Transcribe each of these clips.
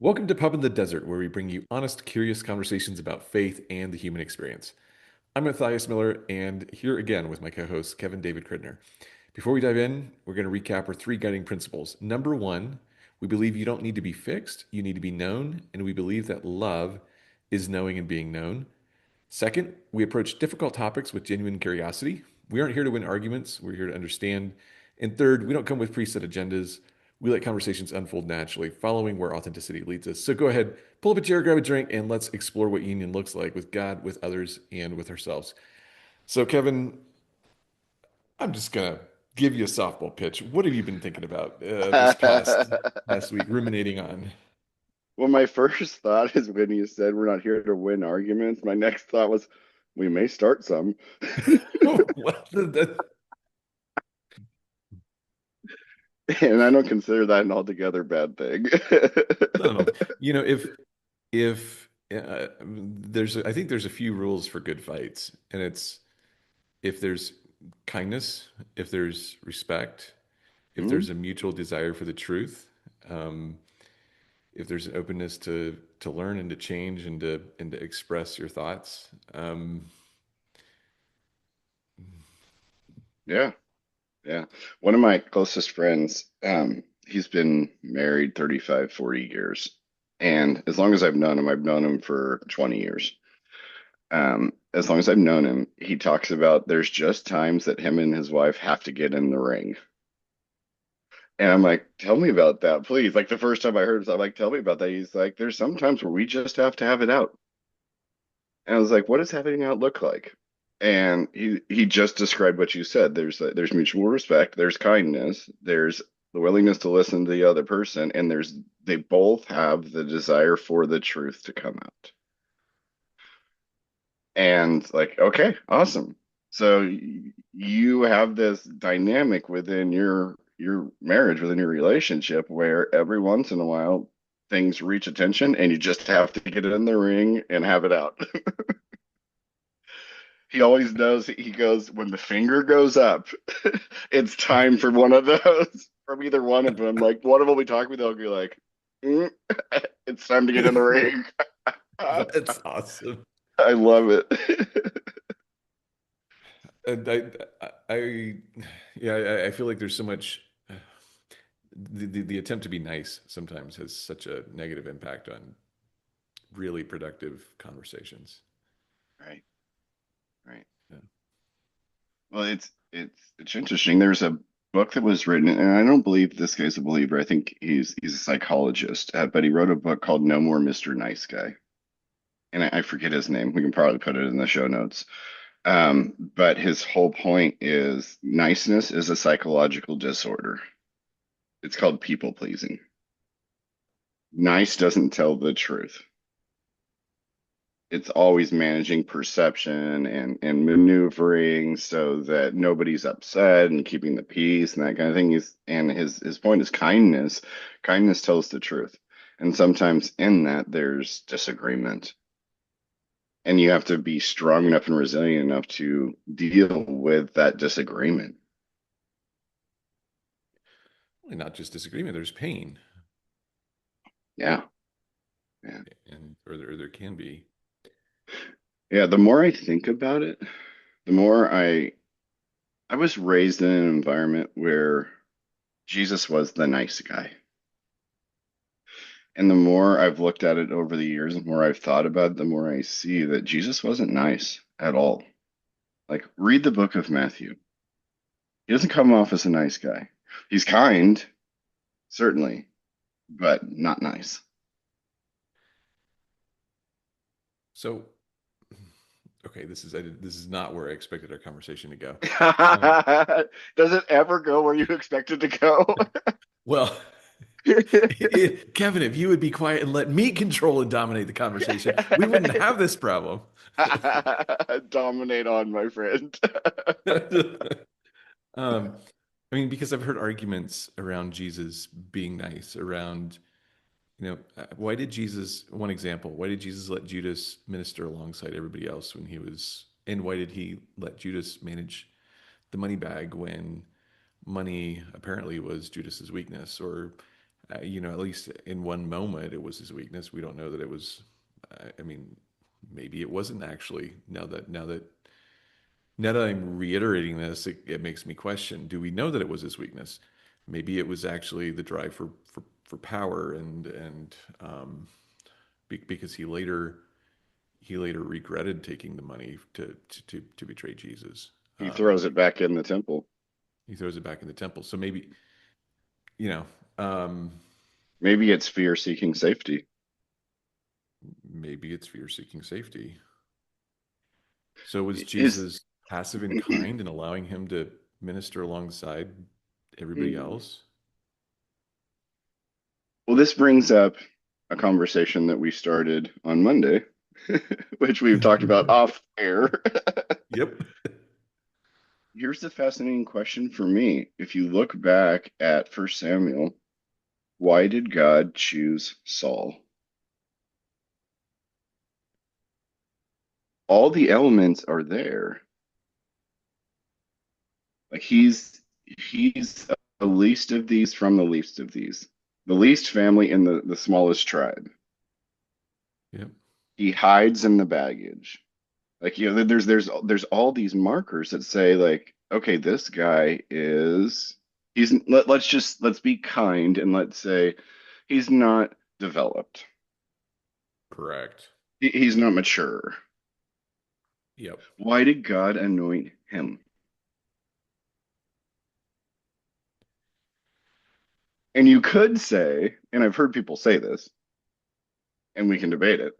Welcome to Pub in the Desert, where we bring you honest, curious conversations about faith and the human experience. I'm Matthias Miller, and here again with my co host, Kevin David Cridner. Before we dive in, we're going to recap our three guiding principles. Number one, we believe you don't need to be fixed, you need to be known, and we believe that love is knowing and being known. Second, we approach difficult topics with genuine curiosity. We aren't here to win arguments, we're here to understand. And third, we don't come with preset agendas. We let conversations unfold naturally, following where authenticity leads us. So go ahead, pull up a chair, grab a drink, and let's explore what union looks like with God, with others, and with ourselves. So, Kevin, I'm just going to give you a softball pitch. What have you been thinking about this past week, ruminating on? Well, my first thought is when you said we're not here to win arguments, my next thought was we may start some. Well, And I don't consider that an altogether bad thing. no, no. You know, if I think there's a few rules for good fights, and it's if there's kindness, if there's respect, if Hmm? there's a mutual desire for the truth, um, if there's an openness to learn and to change and to express your thoughts. Yeah, yeah. One of my closest friends, he's been married 35, 40 years. And as long as I've known him for 20 years. As long as I've known him, he talks about there's just times that him and his wife have to get in the ring. And I'm like, tell me about that, please. Like the first time I heard it, I'm like, tell me about that. He's like, there's some times where we just have to have it out. And I was like, what does having it out look like? And he just described what you said. There's mutual respect, there's kindness, there's the willingness to listen to the other person, and there's they both have the desire for the truth to come out. And like, okay, awesome. So you have this dynamic within your marriage, within your relationship, where every once in a while things reach attention, and you just have to get it in the ring and have it out. He always knows. He goes when the finger goes up, it's time for one of those from either one of them. Like one of them will be talking, they'll be like, "Mm, it's time to get in the ring." That's awesome. I love it. And I yeah, I feel like there's so much. The attempt to be nice sometimes has such a negative impact on really productive conversations. Right, right. Yeah. Well, it's interesting. There's a book that was written, and I don't believe this guy's a believer. I think he's a psychologist, but he wrote a book called No More Mr. Nice Guy, and I forget his name. We can probably put it in the show notes. But his whole point is niceness is a psychological disorder. It's called people pleasing. Nice doesn't tell the truth. It's always managing perception and maneuvering so that nobody's upset and keeping the peace and that kind of thing. His point is kindness. Kindness tells the truth. And sometimes in that there's disagreement. And you have to be strong enough and resilient enough to deal with that disagreement. And not just disagreement, there's pain, Yeah. Yeah. and or there can be. Yeah. The more I think about it, the more I was raised in an environment where Jesus was the nice guy. And the more I've looked at it over the years, the more I've thought about it, the more I see that Jesus wasn't nice at all. Like, read the book of Matthew. He doesn't come off as a nice guy. He's kind, certainly, but not nice. So, okay, this is not where I expected our conversation to go. Um, Does it ever go where you expect it to go? well, Kevin, if you would be quiet and let me control and dominate the conversation, we wouldn't have this problem. Dominate on, my friend. Um, I mean, because I've heard arguments around Jesus being nice, around, why did Jesus, one example, why did Jesus let Judas minister alongside everybody else when he was, and why did he let Judas manage the money bag when money apparently was Judas's weakness? Or At least in one moment, it was his weakness. We don't know that it was. I mean, maybe it wasn't actually. Now that I'm reiterating this, it makes me question: do we know that it was his weakness? Maybe it was actually the drive for power, and because he later regretted taking the money to betray Jesus. He throws it back in the temple. He throws it back in the temple. So maybe you know, um, Maybe it's fear seeking safety. maybe it's fear seeking safety. So was Is Jesus passive and kind in allowing him to minister alongside everybody else? Well, this brings up a conversation that we started on Monday, which we've talked about off air. Yep. Here's the fascinating question for me. If you look back at First Samuel, why did God choose Saul? All the elements are there. Like he's the least of these from the least of these. The least family in the smallest tribe. Yep. He hides in the baggage. Like there's all these markers that say like, okay, this guy is let's be kind and let's say he's not developed. Correct. He's not mature. Yep. Why did God anoint him? And you could say, and I've heard people say this, and we can debate it,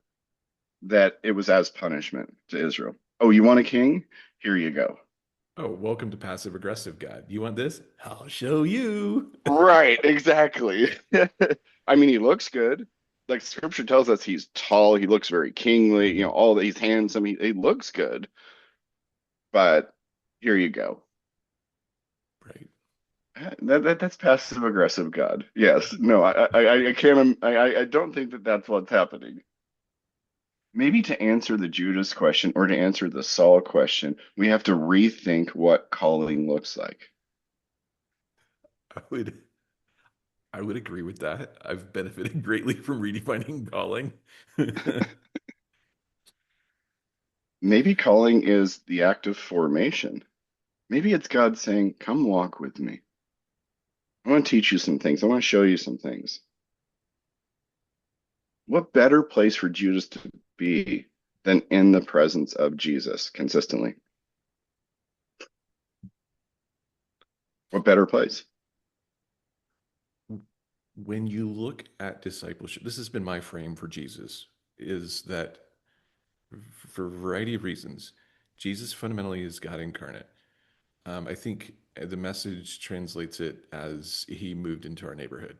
that it was as punishment to Israel. Oh, you want a king? Here you go. Oh, welcome to passive aggressive God. You want this? I'll show you. Right, exactly. I mean, he looks good. Like scripture tells us he's tall, he looks very kingly, Mhm. all that he's handsome, he looks good, but here you go. Right. That's passive aggressive God. Yes. No, I can't I don't think that that's what's happening. Maybe to answer the Judas question or to answer the Saul question, we have to rethink what calling looks like. I would I would agree with that. I've benefited greatly from redefining calling. Maybe calling is the act of formation. Maybe it's God saying, "Come walk with me. I want to teach you some things. I want to show you some things." What better place for Judas to be than in the presence of Jesus consistently? What better place? When you look at discipleship, this has been my frame for Jesus, is that for a variety of reasons, Jesus fundamentally is God incarnate. I think the message translates it as he moved into our neighborhood.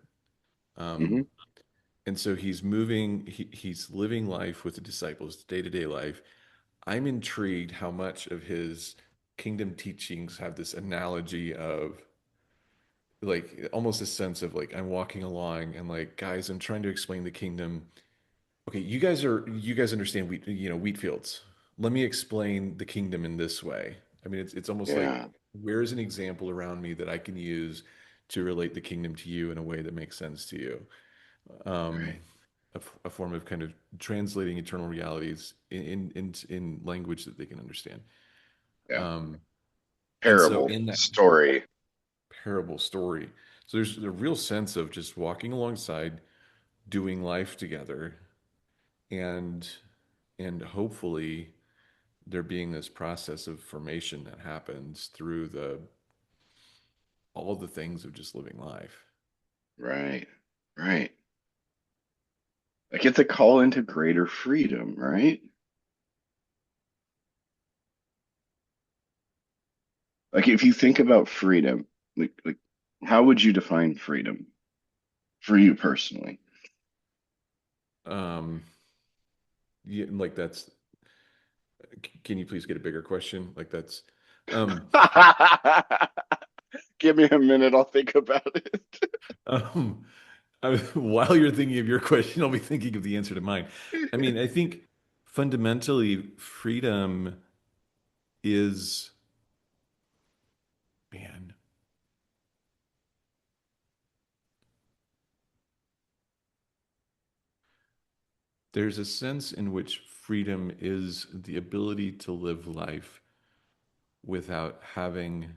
Hmm. Um, and so he's living life with the disciples, day to day life. I'm intrigued how much of his kingdom teachings have this analogy of like almost a sense of like I'm walking along and like guys, I'm trying to explain the kingdom. Okay, you guys understand wheat fields. Let me explain the kingdom in this way. I mean, it's almost like Yeah, where's an example around me that I can use to relate the kingdom to you in a way that makes sense to you. Um, right. a form of kind of translating eternal realities in language that they can understand. Yeah. Um, and so Parable, in that story. parable story, so there's a real sense of just walking alongside, doing life together, and hopefully there being this process of formation that happens through the all the things of just living life. Right, right. Like it's a call into greater freedom, right? Like if you think about freedom, like how would you define freedom for you personally? Um, yeah, like that's. Can you please get a bigger question? Like that's. Um, Give me a minute, I'll think about it. um, while you're thinking of your question, I'll be thinking of the answer to mine. I mean, I think fundamentally, freedom is, man, There's a sense in which freedom is the ability to live life without having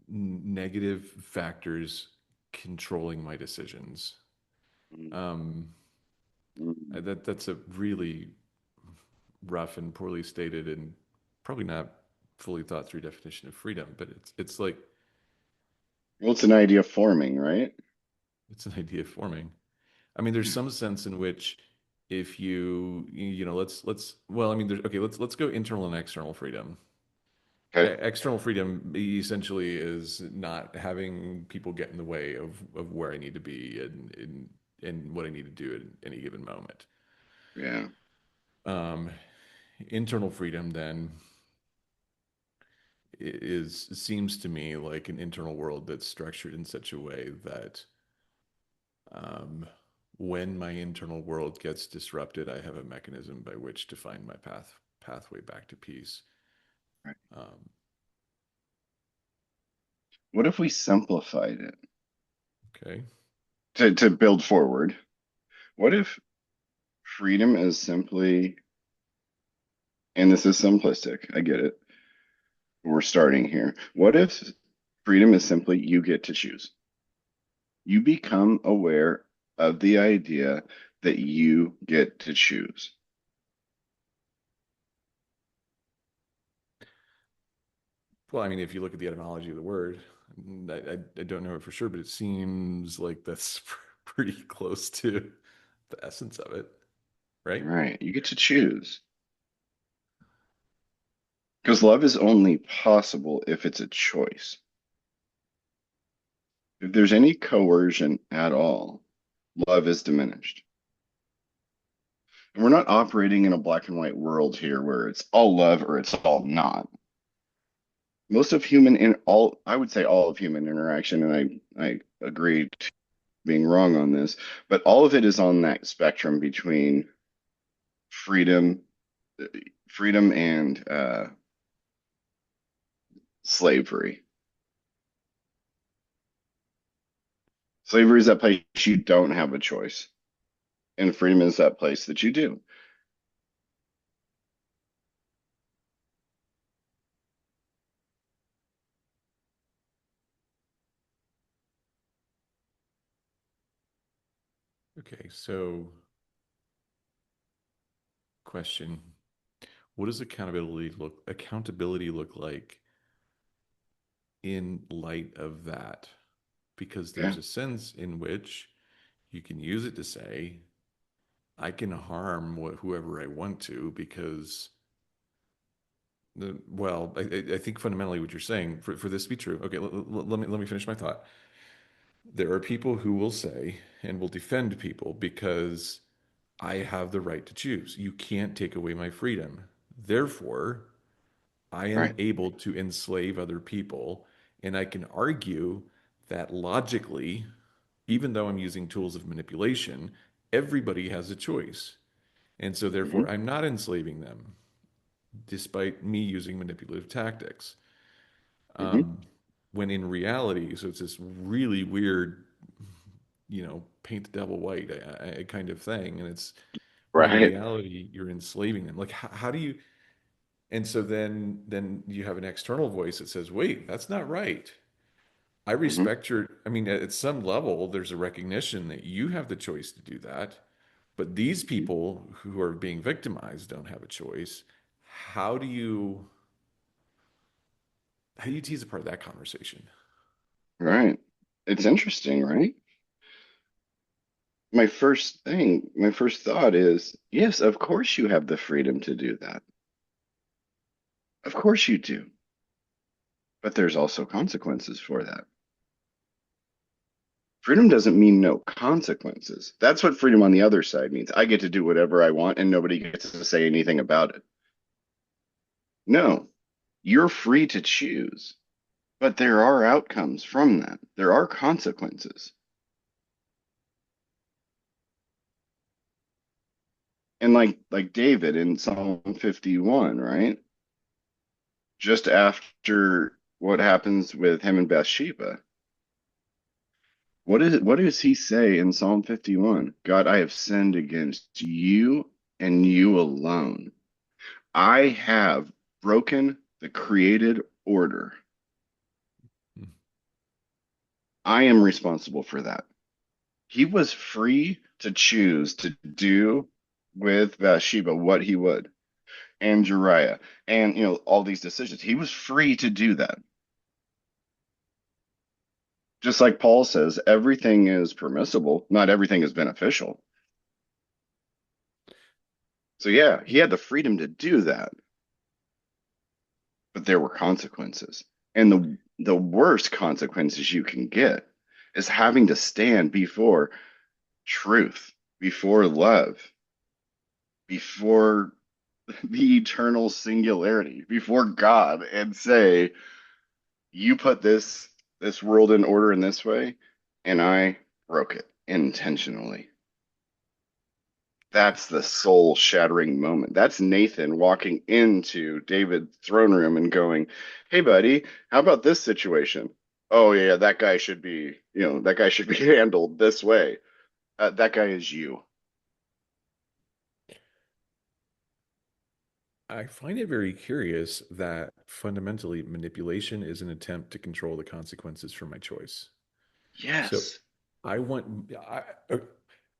negative factors controlling my decisions. Mm, Um, mm. that's a really rough and poorly stated and probably not fully thought through definition of freedom, but it's like Well, it's an idea forming, right? it's an idea forming. I mean, there's Yeah. some sense in which if you know, let's well, I mean, there's okay, let's go internal and external freedom. Okay. External freedom essentially is not having people get in the way of where I need to be and what I need to do at any given moment. Yeah. Um, Internal freedom then is seems to me like an internal world that's structured in such a way that um, when my internal world gets disrupted, I have a mechanism by which to find my pathway back to peace. Right. Um, What if we simplified it okay, to build forward? What if freedom is simply, and this is simplistic, I get it. We're starting here. What if freedom is simply you get to choose? You become aware of the idea that you get to choose. well, I mean, if you look at the etymology of the word, I don't know it for sure, but it seems like that's pretty close to the essence of it, right? Right. You get to choose. Because love is only possible if it's a choice. If there's any coercion at all, love is diminished. And we're not operating in a black and white world here where it's all love or it's all not. Most of human in all, I would say all of human interaction, and I agree to being wrong on this, but all of it is on that spectrum between freedom, freedom and slavery. Slavery is that place you don't have a choice, and freedom is that place that you do. Okay, so question: what does accountability look like in light of that? Because Yeah. there's a sense in which you can use it to say, I can harm whoever I want to because well, I think fundamentally what you're saying for this to be true. Okay, let me finish my thought. There are people who will say and will defend people because I have the right to choose. You can't take away my freedom. Therefore, I am Right. able to enslave other people. And I can argue that logically, even though I'm using tools of manipulation, everybody has a choice. And so, Hmm. therefore, I'm not enslaving them, despite me using manipulative tactics. Hmm. Um, when in reality, so it's this really weird, paint the devil white kind of thing. And it's when in Right. reality, you're enslaving them. Like, how do you, and so then you have an external voice that says, wait, that's not right. I Hmm. respect your, I mean, at some level, there's a recognition that you have the choice to do that. But these Hmm. people who are being victimized don't have a choice. How do you how do you tease apart that conversation? Right. It's interesting, right? My first thought is, yes, of course you have the freedom to do that. Of course you do. But there's also consequences for that. Freedom doesn't mean no consequences. That's what freedom on the other side means. I get to do whatever I want and nobody gets to say anything about it. No, you're free to choose, but there are outcomes from that. There are consequences. And like David in Psalm 51, right? Just after what happens with him and Bathsheba, What does he say in Psalm 51? God, I have sinned against you and you alone. I have broken the created order. I am responsible for that. He was free to choose to do with Bathsheba what he would, and Uriah, and all these decisions. He was free to do that. Just like Paul says, everything is permissible, not everything is beneficial. So yeah, he had the freedom to do that, but there were consequences. And the worst consequences you can get is having to stand before truth, before love, before the eternal singularity, before God, and say, you put this world in order in this way, and I broke it intentionally. That's the soul shattering moment. That's Nathan walking into David's throne room and going, "Hey, buddy, how about this situation? Oh, yeah, that guy should be handled this way. That guy is you." I find it very curious that fundamentally manipulation is an attempt to control the consequences for my choice. So Yes. I want,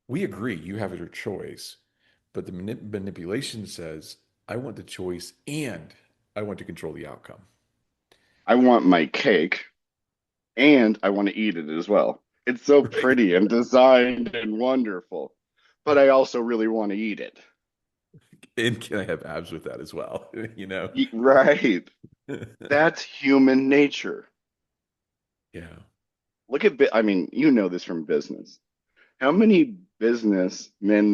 we agree you have your choice, but the manipulation says, I want the choice and I want to control the outcome. I want my cake and I want to eat it as well. It's so Right. pretty and designed and wonderful, but I also really want to eat it. And can I have abs with that as well? You know? Right. That's human nature. Yeah. I mean, you know this from business. How many businessmen,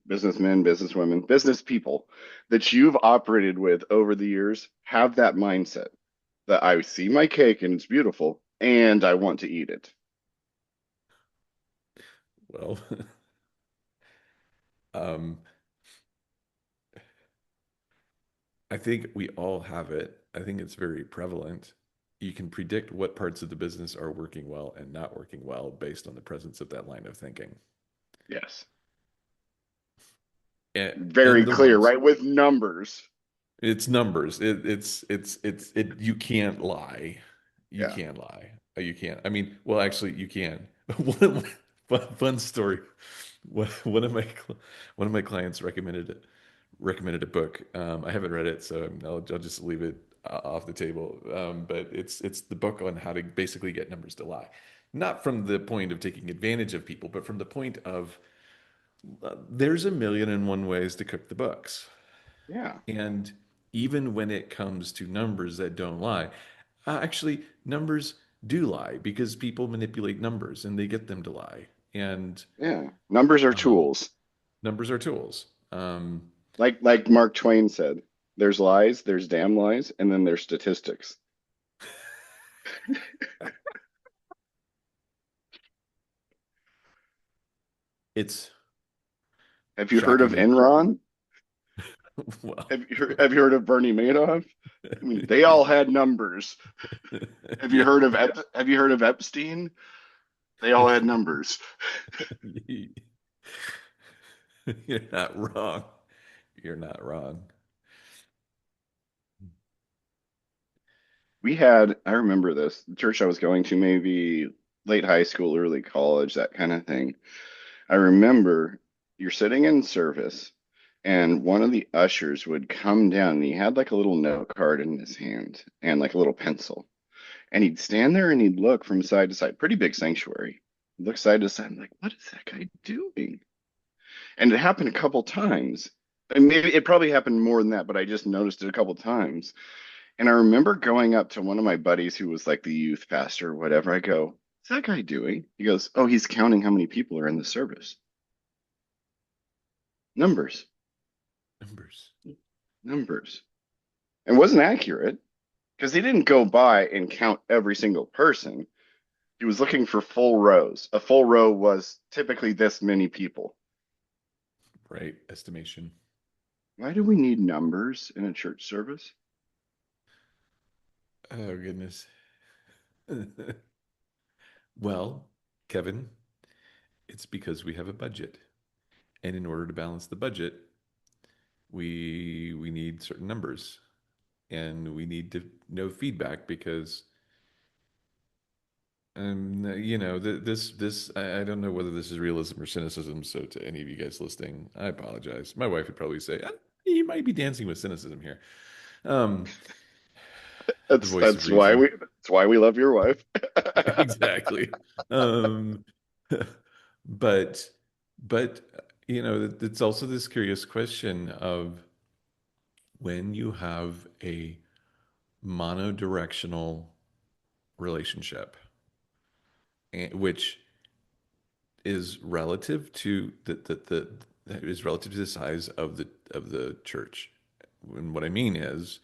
businesswomen, business people that you've operated with over the years have that mindset that I see my cake and it's beautiful and I want to eat it? Well, um, I think we all have it. I think it's very prevalent. You can predict what parts of the business are working well and not working well based on the presence of that line of thinking. Yes. And, Very and the clear, ones right? With numbers. it's numbers. You can't lie. You Yeah. can't lie. You can't. I mean, well, actually, you can. One fun story. One of my clients recommended a book. I haven't read it, so I'll just leave it off the table. But it's the book on how to basically get numbers to lie, not from the point of taking advantage of people, but from the point of there's a million and one ways to cook the books. Yeah. And even when it comes to numbers that don't lie, actually, numbers do lie because people manipulate numbers and they get them to lie. And Yeah. Numbers are um, tools. numbers are tools. Like Mark Twain said, there's lies, there's damn lies, and then there's statistics. It's Have you heard of shockingly Enron? well. Have you heard of Bernie Madoff? I mean, they all had numbers. Yeah, Have you heard of Epstein? They all had numbers. you're not wrong. You're not wrong. I remember this, the church I was going to, maybe late high school, early college, that kind of thing. I remember you're sitting in service, and one of the ushers would come down, and he had like a little note card in his hand and like a little pencil. And he'd stand there and he'd look from side to side, pretty big sanctuary. He'd look side to side. I'm like, what is that guy doing? And it happened a couple times. And maybe it probably happened more than that, but I just noticed it a couple times. And I remember going up to one of my buddies who was like the youth pastor or whatever. I go, what's that guy doing? He goes, oh, he's counting how many people are in the service. Numbers, Numbers. numbers. It wasn't accurate because he didn't go by and count every single person. He was looking for full rows. A full row was typically this many people. Right? Estimation. Why do we need numbers in a church service? Oh, goodness. Well, Kevin, it's because we have a budget. And in order to balance the budget, we need certain numbers and we need to know feedback because I don't know whether this is realism or cynicism. So to any of you guys listening, I apologize. My wife would probably say, you might be dancing with cynicism here. Um, the voice of reason. That's why we love your wife. Exactly. Um, but but it's also this curious question of when you have a monodirectional relationship, which is relative to the that is relative to the size of the church. And what I mean is,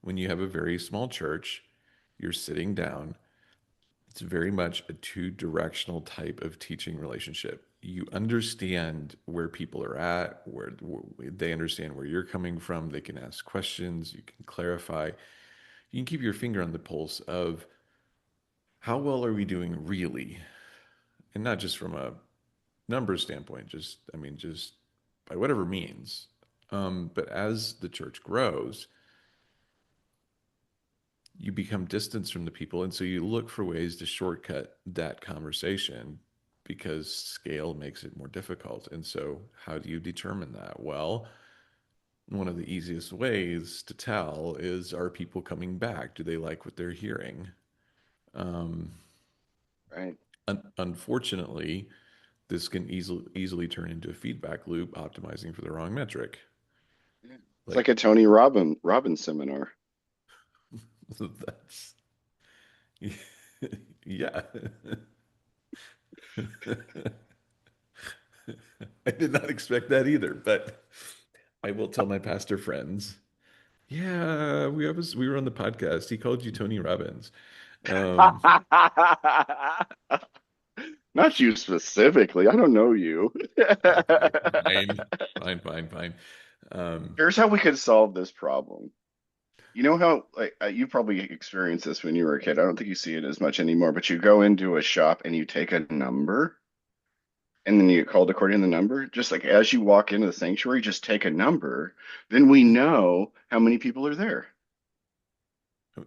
when you have a very small church, you're sitting down. It's very much a two-directional type of teaching relationship. You understand where people are at, where they understand where you're coming from. They can ask questions. You can clarify. You can keep your finger on the pulse of how well are we doing really, and not just from a numbers standpoint. Just I mean, just by whatever means. But as the church grows, you become distanced from the people. And so you look for ways to shortcut that conversation because scale makes it more difficult. And so, how do you determine that? Well, one of the easiest ways to tell is, are people coming back? Do they like what they're hearing? Um, Right. Unfortunately, this can easily turn into a feedback loop, optimizing for the wrong metric. Yeah. It's like Like a Robbins seminar. that's yeah. I did not expect that either, but I will tell my pastor friends. Yeah, we were on the podcast. He called you Tony Robbins. Um, Not you specifically. I don't know you. okay, fine. Um, Here's how we could solve this problem. You know how, like, you probably experienced this when you were a kid. I don't think you see it as much anymore, but you go into a shop and you take a number and then you get called according to the number. Just like as you walk into the sanctuary, just take a number. Then we know how many people are there.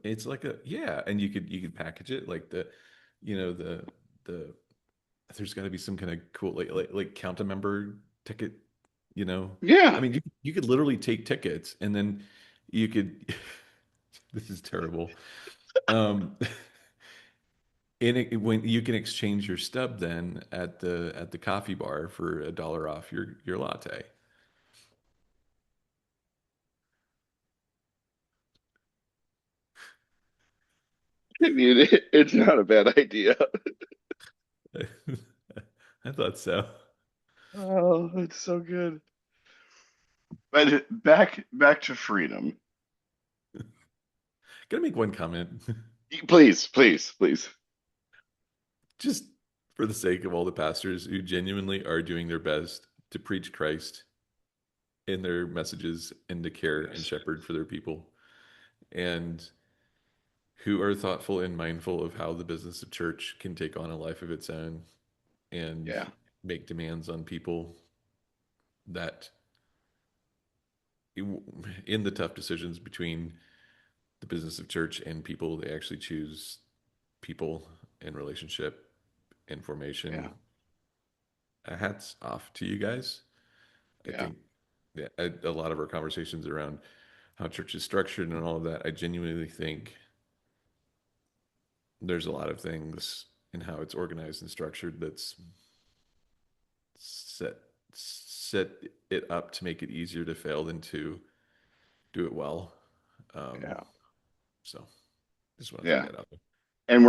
it's like a yeah, and you could package it like the there's got to be some kind of cool like count a member ticket. I Yeah. mean you could literally take tickets and then you could. This is terrible. Um, when you can exchange your stub then at the coffee bar for $1 off your latte. I mean, it's not a bad idea. I thought so. Oh, it's so good. But back to freedom. Gonna make one comment, Please. just for the sake of all the pastors who genuinely are doing their best to preach Christ in their messages and to care and Yes. shepherd for their people, and who are thoughtful and mindful of how the business of church can take on a life of its own and Yeah. make demands on people that in the tough decisions between the business of church and people, they actually choose people and relationship and Yeah. formation. Hats off to you guys. I Yeah. think yeah, a lot of our conversations around how church is structured and all of that, I genuinely think there's a lot of things in how it's organized and structured that's set set it up to make it easier to fail than to do it well. Um, Yeah. so just want to throw Yeah. that out there. And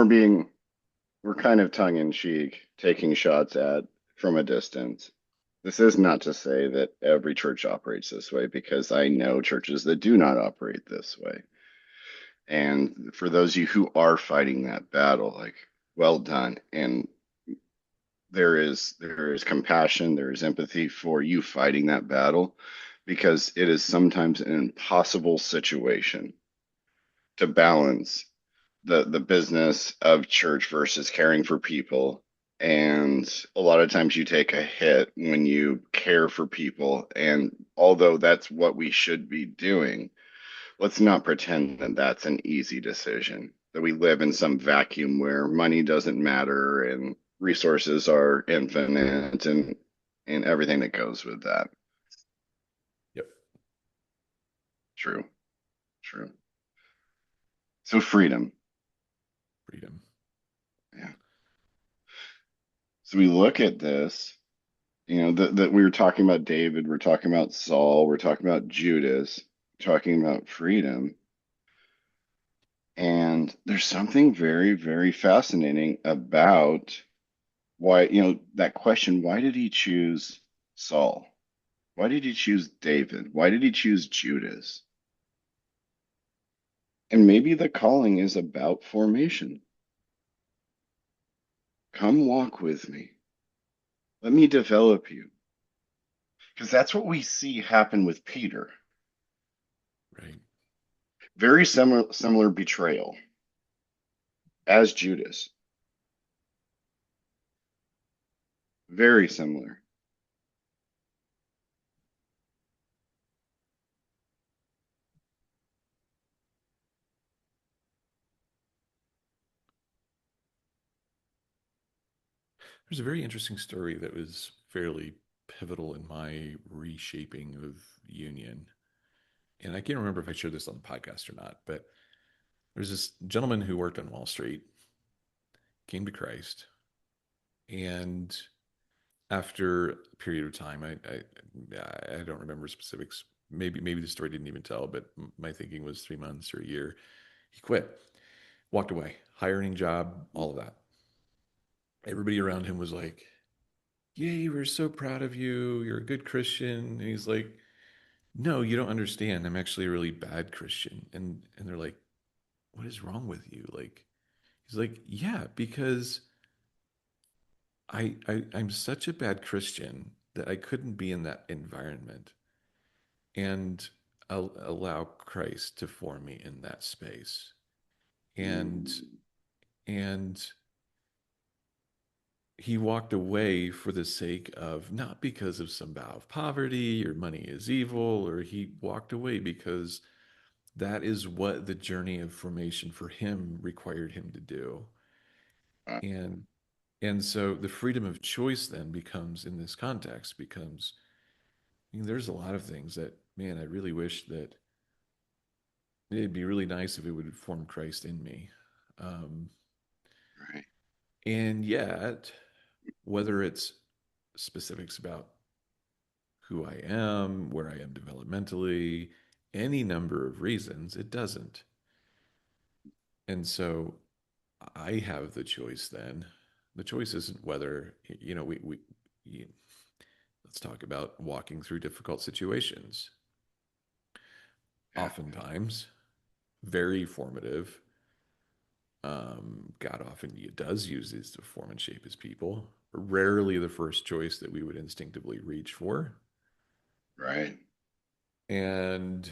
we're kind of tongue in cheek, taking shots at from a distance. This is not to say that every church operates this way, because I know churches that do not operate this way. And for those of you who are fighting that battle, like, well done. And there is compassion, there is empathy for you fighting that battle, because it is sometimes an impossible situation to balance the business of church versus caring for people. And a lot of times you take a hit when you care for people. And although that's what we should be doing, let's not pretend that that's an easy decision, that we live in some vacuum where money doesn't matter and resources are infinite and everything that goes with that. Yep. True, true. So freedom. Freedom. Yeah. So we look at this, that we were talking about David, we're talking about Saul, we're talking about Judas, talking about freedom. And there's something very, very fascinating about why, that question, why did he choose Saul? Why did he choose David? Why did he choose Judas? And maybe the calling is about formation. Come walk with me. Let me develop you. Because that's what we see happen with Peter. Right. Very similar betrayal as Judas. Very similar. There's a very interesting story that was fairly pivotal in my reshaping of union. And I can't remember if I shared this on the podcast or not, but there's this gentleman who worked on Wall Street, came to Christ, and after a period of time, I don't remember specifics. Maybe the story didn't even tell, but my thinking was 3 months or a year. He quit, walked away, hiring job, all of that. Everybody around him was like, "Yay, we're so proud of you. You're a good Christian." And he's like, "No, you don't understand. I'm actually a really bad Christian." And they're like, "What is wrong with you?" Like he's like, "Yeah, because I'm such a bad Christian that I couldn't be in that environment and allow Christ to form me in that space." And Mm, and he walked away for the sake of, not because of some vow of poverty or money is evil, or he walked away because that is what the journey of formation for him required him to do. uh, And and so the freedom of choice then becomes, in this context, becomes, there's a lot of things that, man, I really wish that it'd be really nice if it would form Christ in me. um, right, and yet, whether it's specifics about who I am, where I am developmentally, any number of reasons, it doesn't. And so I have the choice then. The choice isn't whether, let's talk about walking through difficult situations. yeah, Oftentimes, very formative. God often does use these to form and shape his people. Rarely the first choice that we would instinctively reach for. right. And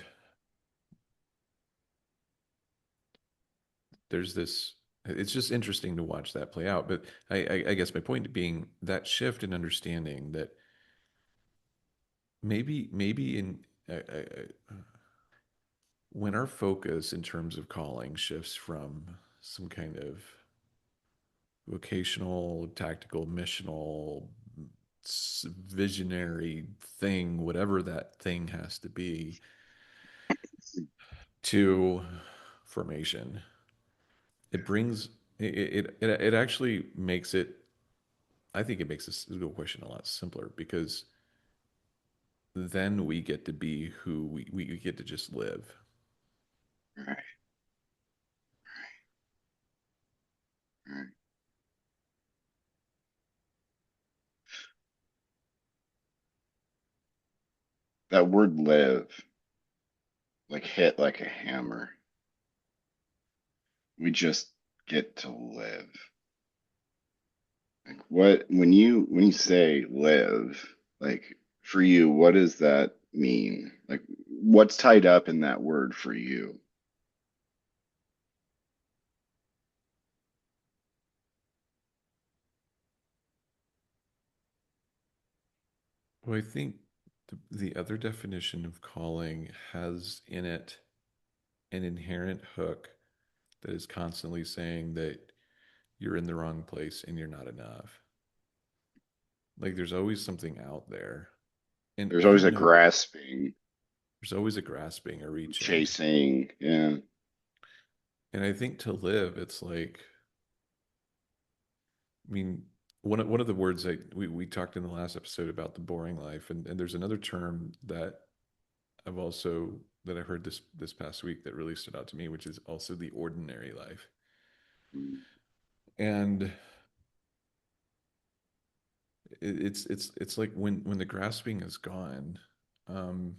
there's this, it's just interesting to watch that play out. But I guess my point being that shift in understanding that maybe in when our focus in terms of calling shifts from some kind of vocational, tactical, missional, visionary thing, whatever that thing has to be, to formation, it brings it actually makes it, I think it makes this Google question a lot simpler, because then we get to be who we get to just live. Right, right. That word live, like hit like a hammer. We just get to live. Like when you say live, like for you, what does that mean? Like what's tied up in that word for you? Well, I think the other definition of calling has in it an inherent hook that is constantly saying that you're in the wrong place and you're not enough. Like there's always something out there. And There's I always don't a know, grasping, there's always a grasping, a reaching. chasing. Yeah. And I think to live, it's like, I mean, one of the words that we talked in the last episode about the boring life, and there's another term that I've also that I heard this past week that really stood out to me, which is also the ordinary life. And it's like when the grasping is gone, um,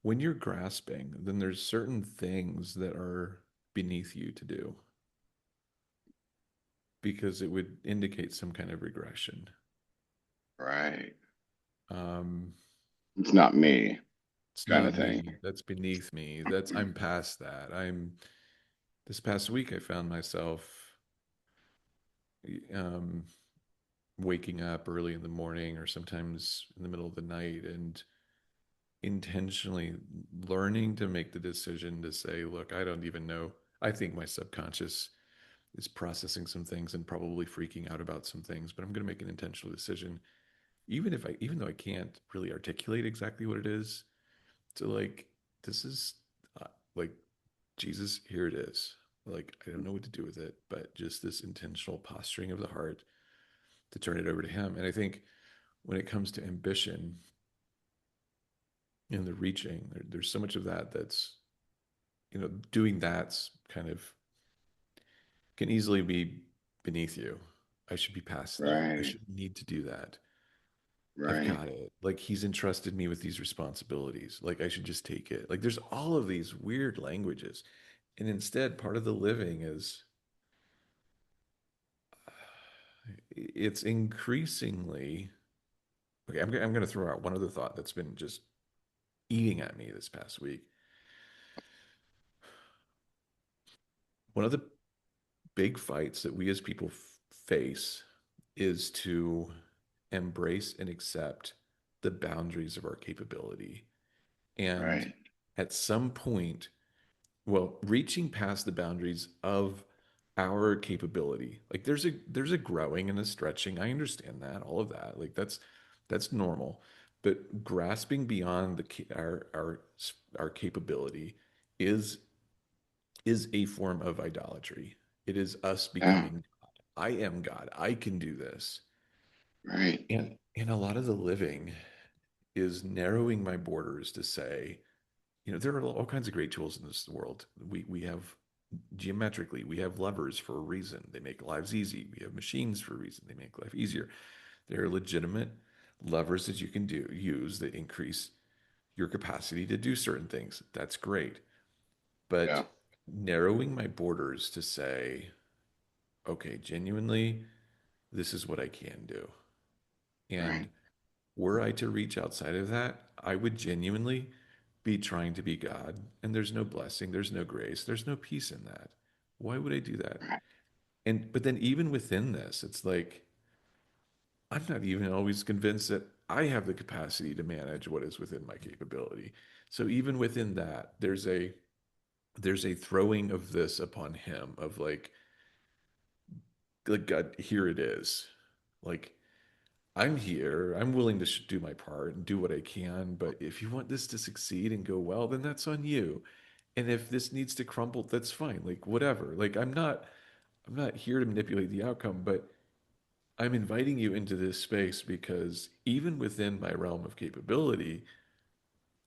when you're grasping, then there's certain things that are beneath you to do because it would indicate some kind of regression. Right. Um, It's not me it's kind of not thing. me. That's beneath me. That's I'm past that. I'm this past week I found myself um, waking up early in the morning or sometimes in the middle of the night and intentionally learning to make the decision to say, look, I don't even know. I think my subconscious is processing some things and probably freaking out about some things, but I'm going to make an intentional decision, even though I can't really articulate exactly what it is, to like, this is uh, like, Jesus, here it is. Like, I don't know what to do with it, but just this intentional posturing of the heart to turn it over to Him. And I think when it comes to ambition and the reaching, there's so much of that that's, doing that's kind of can easily be beneath you. I should be past that. I Right. shouldn't need to do that. I've Right. got it. Like he's entrusted me with these responsibilities. Like I should just take it. Like there's all of these weird languages. And instead, part of the living is it's increasingly okay. I'm going to throw out one other thought that's been just eating at me this past week. One of the big fights that we as people face is to embrace and accept the boundaries of our capability. And Right. at some point, well, reaching past the boundaries of our capability, like there's a growing and a stretching. I understand that, all of that. Like that's normal. But grasping beyond our capability is is a form of idolatry. It is us Yeah. becoming God. I am God. I can do this. Right. And a lot of the living is narrowing my borders to say, there are all kinds of great tools in this world. We have geometrically, we have levers for a reason. They make lives easy. We have machines for a reason. They make life easier. There are legitimate levers that you can use that increase your capacity to do certain things. That's great. But Yeah. narrowing my borders to say, okay, genuinely, this is what I can do. Right. And were I to reach outside of that, I would genuinely be trying to be God. And there's no blessing, there's no grace, there's no peace in that. Why would I do that? Right. But then even within this, it's like I'm not even always convinced that I have the capacity to manage what is within my capability. So even within that, there's a throwing of this upon him of like God, here it is. Like I'm here. I'm willing to do my part and do what I can. But if you want this to succeed and go well, then that's on you. And if this needs to crumble, that's fine. Like whatever. Like I'm not here to manipulate the outcome, but I'm inviting you into this space because even within my realm of capability,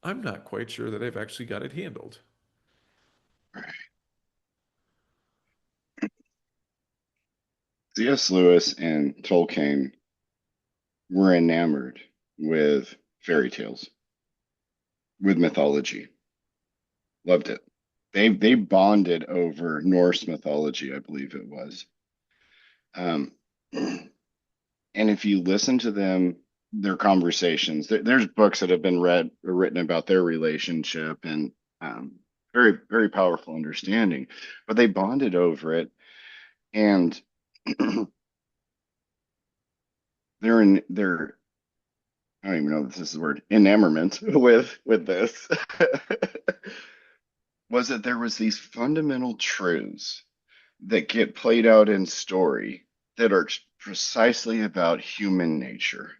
I'm not quite sure that I've actually got it handled. Right. C.S. Lewis and Tolkien were enamored with fairy tales, with mythology. Loved it. They bonded over Norse mythology, I believe it was. Um, and if you listen to them, their conversations, there's books that have been read or written about their relationship and um, very, very powerful understanding. But they bonded over it, and they're in there. I don't even know if this is the word, enamorment with this was that there was these fundamental truths that get played out in story that are precisely about human nature.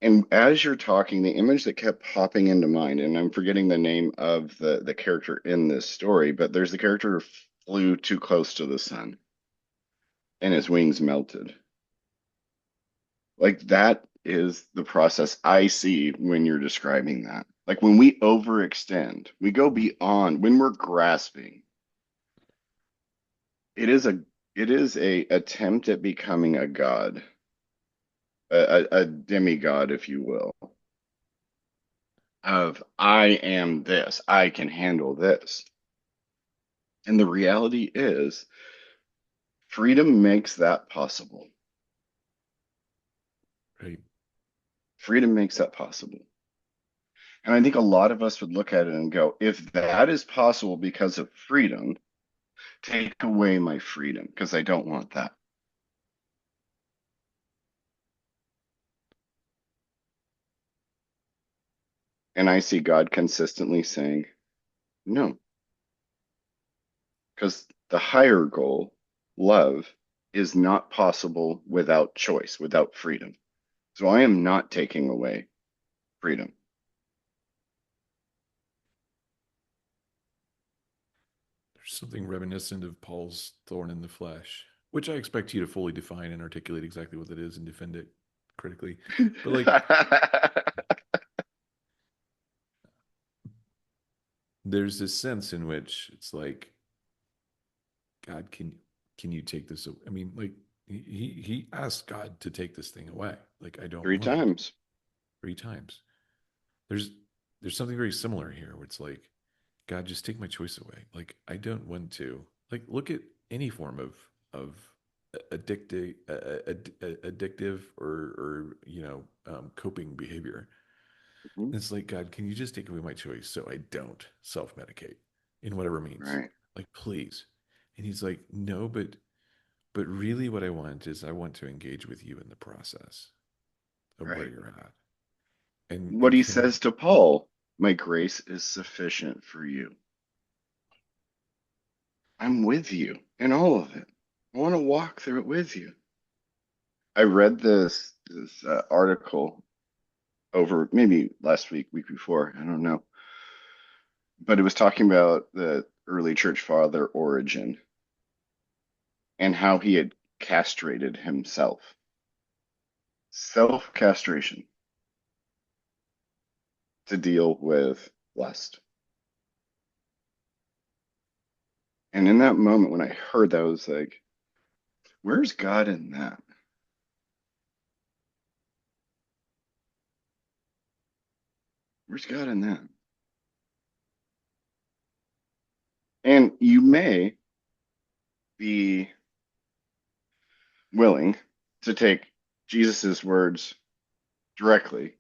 And as you're talking, the image that kept popping into mind, and I'm forgetting the name of the character in this story, but there's the character who flew too close to the sun and his wings melted. Like that is the process I see when you're describing that. Like when we overextend, we go beyond when we're grasping. It is a attempt at becoming a god, a demigod, if you will, of I am this, I can handle this. And the reality is freedom makes that possible. Right. Freedom makes that possible. And I think a lot of us would look at it and go, if that is possible because of freedom, take away my freedom because I don't want that. And I see God consistently saying, no, because the higher goal, love, is not possible without choice, without freedom. So I am not taking away freedom. There's something reminiscent of Paul's thorn in the flesh, which I expect you to fully define and articulate exactly what that is and defend it critically. But like, there's this sense in which it's like, God, can you take this? I mean, like he asked God to take this thing away. Like, I don't Three want it times. 3 times. There's there's something very similar here where it's like, God, just take my choice away. Like, I don't want to. Like, look at any form of addictive or coping behavior. Mhm. And it's like, God, can you just take away my choice so I don't self medicate in whatever means? Right, Like, please. And he's like, no, but really what I want is I want to engage with you in the process of where right. you're at. And What and he can I says to Paul, my grace is sufficient for you. I'm with you in all of it. I want to walk through it with you. I read this article over maybe last week, week before, I don't know, but it was talking about the early church father Origen and how he had castrated himself, self-castration to deal with lust. And in that moment, when I heard that, I was like, where's God in that? Where's God in that? And you may be willing to take Jesus's words directly.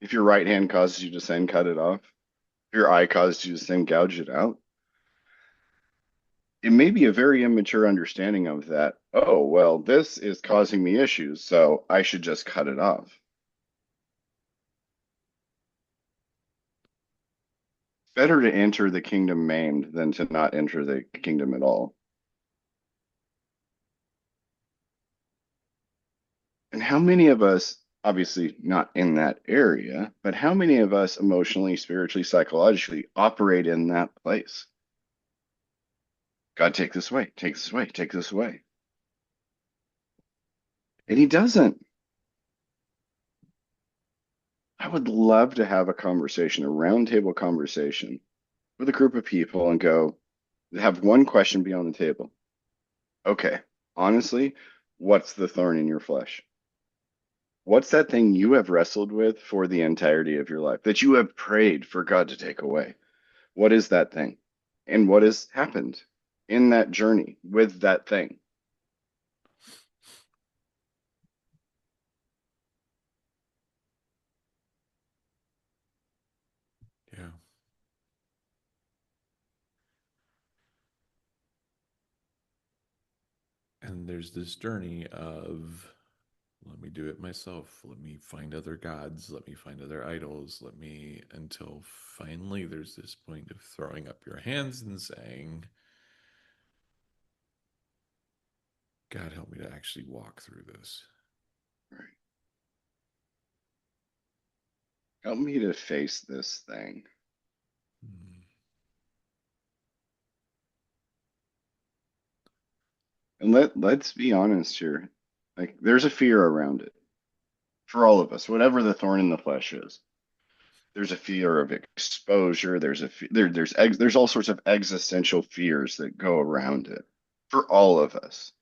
If your right hand causes you to sin, cut it off. If your eye causes you to sin, gouge it out. It may be a very immature understanding of that. Oh, well, this is causing me issues, so I should just cut it off. Better to enter the kingdom maimed than to not enter the kingdom at all. And how many of us, obviously not in that area, but how many of us emotionally, spiritually, psychologically operate in that place? God, take this away, take this away, take this away. And he doesn't. I would love to have a conversation, a roundtable conversation with a group of people and go, have one question be on the table. Okay, honestly, what's the thorn in your flesh? What's that thing you have wrestled with for the entirety of your life that you have prayed for God to take away? What is that thing? And what has happened in that journey with that thing? yeah. And there's this journey of Let me do it myself. Let me find other gods. Let me find other idols. Let me, until finally there's this point of throwing up your hands and saying, God, help me to actually walk through this. Right. Help me to face this thing. Hmm. And let's be honest here. Like there's a fear around it for all of us, whatever the thorn in the flesh is. There's a fear of exposure. There's all sorts of existential fears that go around it for all of us.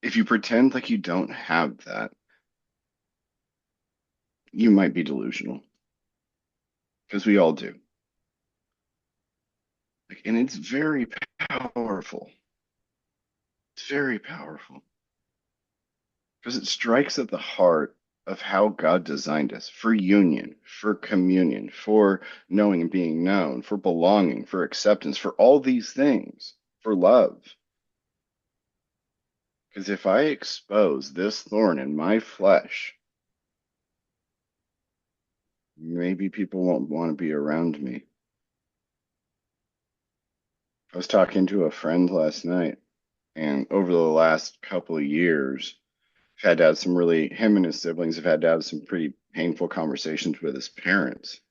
If you pretend like you don't have that, you might be delusional because we all do. Like, and it's very powerful. It's very powerful because it strikes at the heart of how God designed us for union, for communion, for knowing and being known, for belonging, for acceptance, for all these things, for love. Because if I expose this thorn in my flesh, maybe people won't want to be around me. I was talking to a friend last night, and over the last couple of years, I've had to have some really, him and his siblings have had to have some pretty painful conversations with his parents.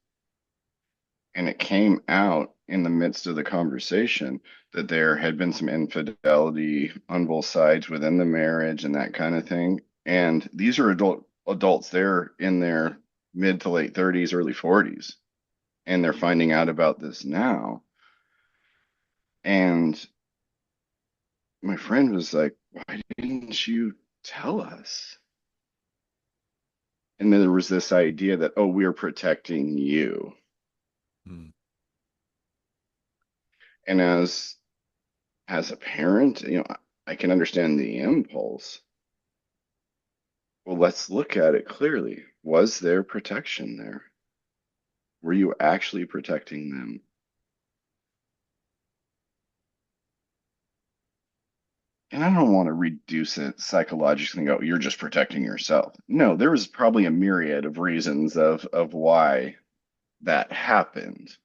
And it came out in the midst of the conversation that there had been some infidelity on both sides within the marriage and that kind of thing. And these are adults. They're in their mid to late 30s, early 40s, and they're finding out about this now. And my friend was like, "Why didn't you tell us?" And then there was this idea that, oh, we're protecting you. Hmm. And as a parent, I can understand the impulse. Well, let's look at it clearly. Was there protection there? Were you actually protecting them? And I don't want to reduce it psychologically and go, you're just protecting yourself. No, there was probably a myriad of reasons of why that happened.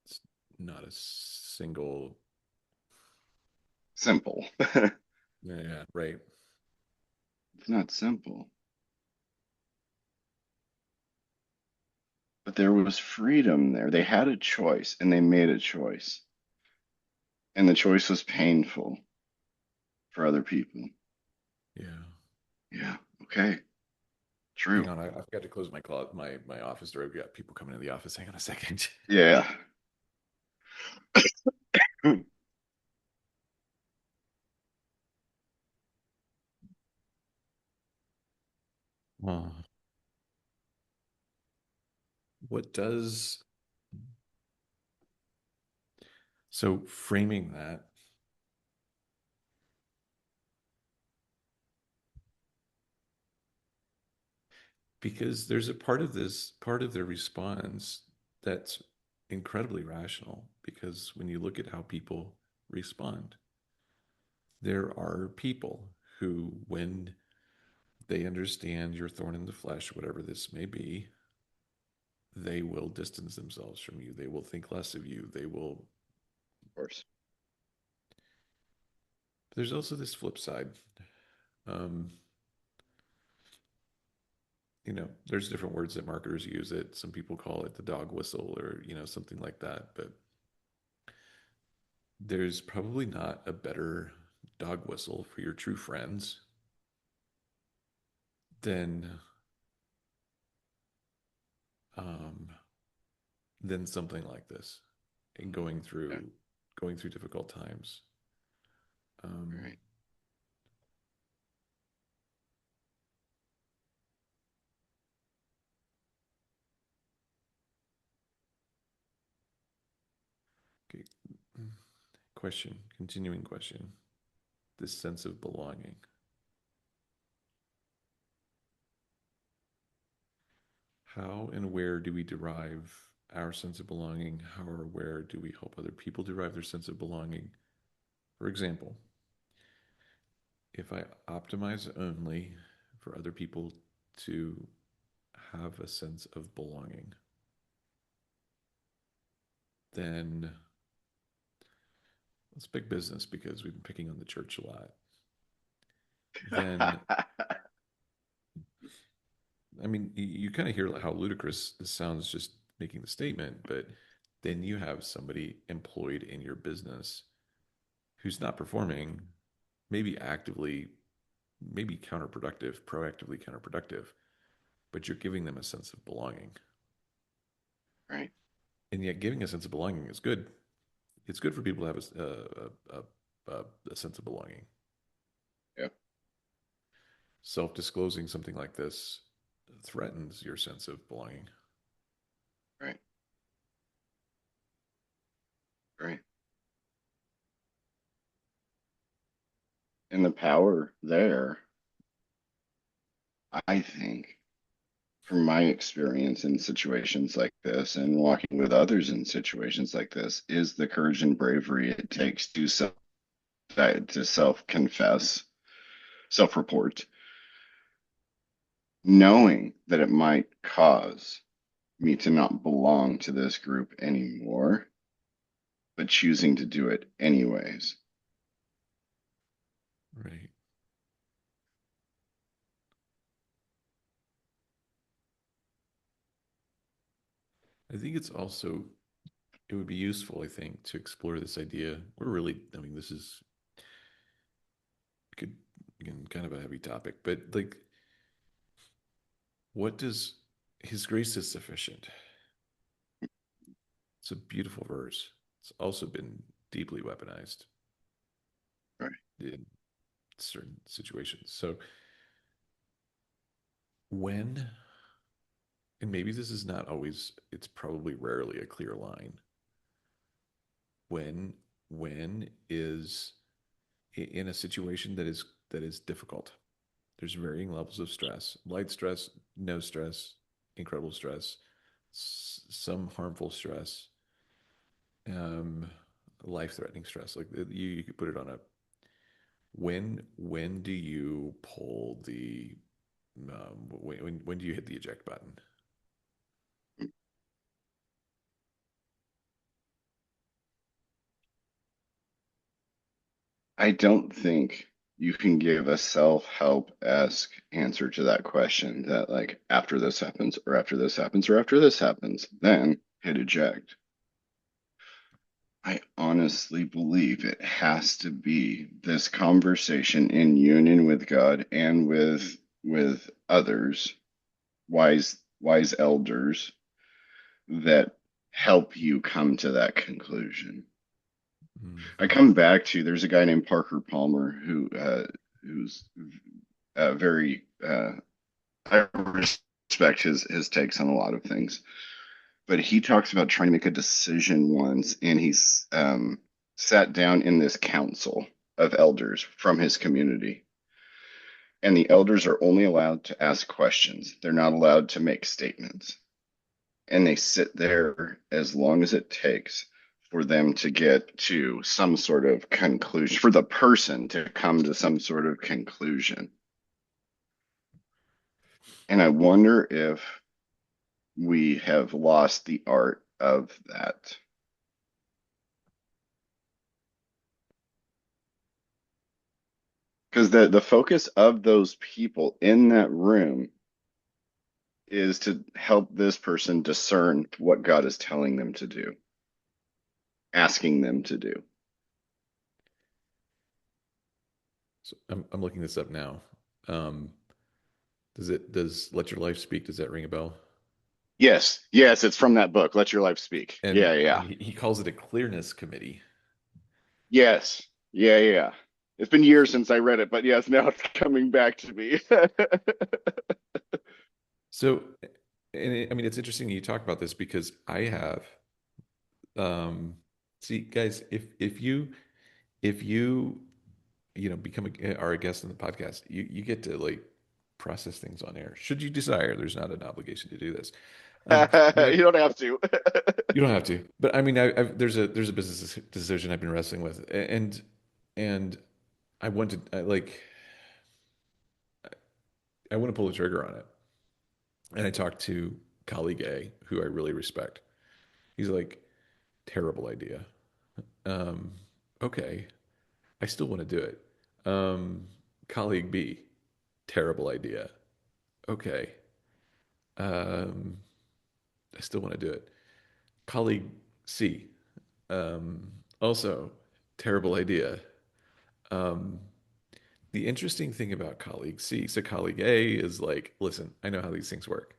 It's not a single. Simple. Yeah, yeah, right. It's not simple. But there was freedom there. They had a choice and they made a choice. And the choice was painful for other people. Yeah. Yeah. Okay. Hang True. on, I've got to close my office door. I've got people coming in the office. Hang on a second. Yeah. Uh, what does so framing that, because there's a part of their response that's incredibly rational, because when you look at how people respond, there are people who, when they understand your thorn in the flesh, whatever this may be, they will distance themselves from you. They will think less of you. They will. Of course. There's also this flip side. Um, there's different words that marketers use it. Some people call it the dog whistle or, something like that. But there's probably not a better dog whistle for your true friends than um, than something like this, and Yeah. going through difficult times. Um, Right. okay. Question, continuing question. This sense of belonging. How and where do we derive our sense of belonging? How or where do we help other people derive their sense of belonging? For example, if I optimize only for other people to have a sense of belonging, then it's big business because we've been picking on the church a lot. Then, I mean, you kind of hear how ludicrous this sounds just making the statement, but then you have somebody employed in your business who's not performing, maybe actively, maybe counterproductive, proactively counterproductive, but you're giving them a sense of belonging. Right. And yet, giving a sense of belonging is good. It's good for people to have a sense of belonging. Yep. Self disclosing something like this threatens your sense of belonging. Right. Right. And the power there, I think, from my experience in situations like this and walking with others in situations like this, is the courage and bravery it takes to self confess, self report, knowing that it might cause me to not belong to this group anymore, but choosing to do it anyways. Right. I think it's also, it would be useful, I think, to explore this idea. We're really, I mean, this is, could, again, kind of a heavy topic, but like, what does His grace is sufficient? It's a beautiful verse. It's also been deeply weaponized Right. in certain situations. So when, and maybe this is not always, it's probably rarely a clear line. When, when is in a situation that is difficult. There's varying levels of stress, light stress, no stress, incredible stress, some harmful stress, um, life-threatening stress. Like you could put it on a when do you pull the when do you hit the eject button? I don't think you can give a self-help-esque answer to that question that like after this happens or after this happens or after this happens, then hit eject. I honestly believe it has to be this conversation in union with God and with others, wise elders that help you come to that conclusion. I Mm-hmm. come back to there's a guy named Parker Palmer who's very I respect his takes on a lot of things, but he talks about trying to make a decision once, and he's sat down in this council of elders from his community, and the elders are only allowed to ask questions. They're not allowed to make statements, and they sit there as long as it takes for them to get to some sort of conclusion, for the person to come to some sort of conclusion. And I wonder if we have lost the art of that. Because the focus of those people in that room is to help this person discern what God is telling them to do, asking them to do. So I'm looking this up now. Um, does Let Your Life Speak? Does that ring a bell? Yes, yes, it's from that book. Let your life speak. Yeah, And yeah. he calls it a clearness committee. Yes, yeah, yeah. It's been years since I read it, but yes, now it's coming back to me. So, I mean, it's interesting you talk about this because I have, um, see, guys, if you become are a guest on the podcast, you get to like process things on air. Should you desire, there's not an obligation to do this. But You don't have to. you don't have to. But I mean, there's a business decision I've been wrestling with, and I want to I want to pull the trigger on it. And I talked to colleague A, who I really respect. He's like, terrible idea. Um, okay, I still want to do it. Um, colleague B, terrible idea. Okay, um, I still want to do it. Colleague C, also terrible idea. Um, the interesting thing about colleague C, so colleague A is like, listen, I know how these things work.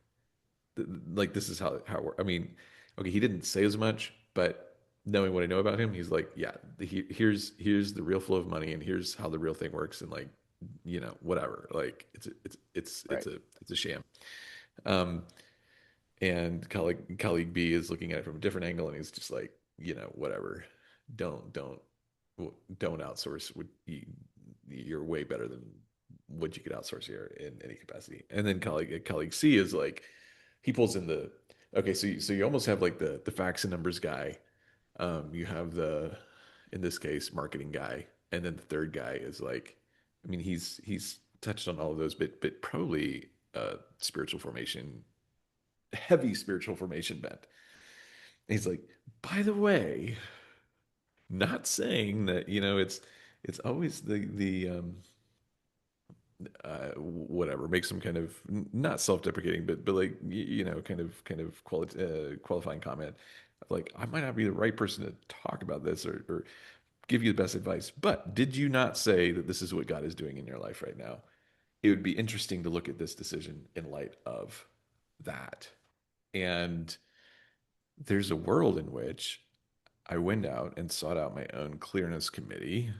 Like this is how it works. I mean, okay, he didn't say as much, but knowing what I know about him, he's like, yeah, here's the real flow of money, and here's how the real thing works, and like, whatever. Like Right. it's a sham. Um, and colleague B is looking at it from a different angle, and he's just like, whatever. Don't don't don't outsource. You're way better than what you could outsource here in any capacity. And then colleague C is like, he pulls in the okay. So you almost have like the facts and numbers guy. You have in this case marketing guy, and then the third guy is like, I mean, he's touched on all of those, but probably spiritual formation, heavy spiritual formation bent. And he's like, by the way, not saying that it's always the whatever, make some kind of not self-deprecating, but like kind of qualifying comment of like, I might not be the right person to talk about this or give you the best advice, but did you not say that this is what God is doing in your life right now? It would be interesting to look at this decision in light of that. And there's a world in which I went out and sought out my own clearness committee.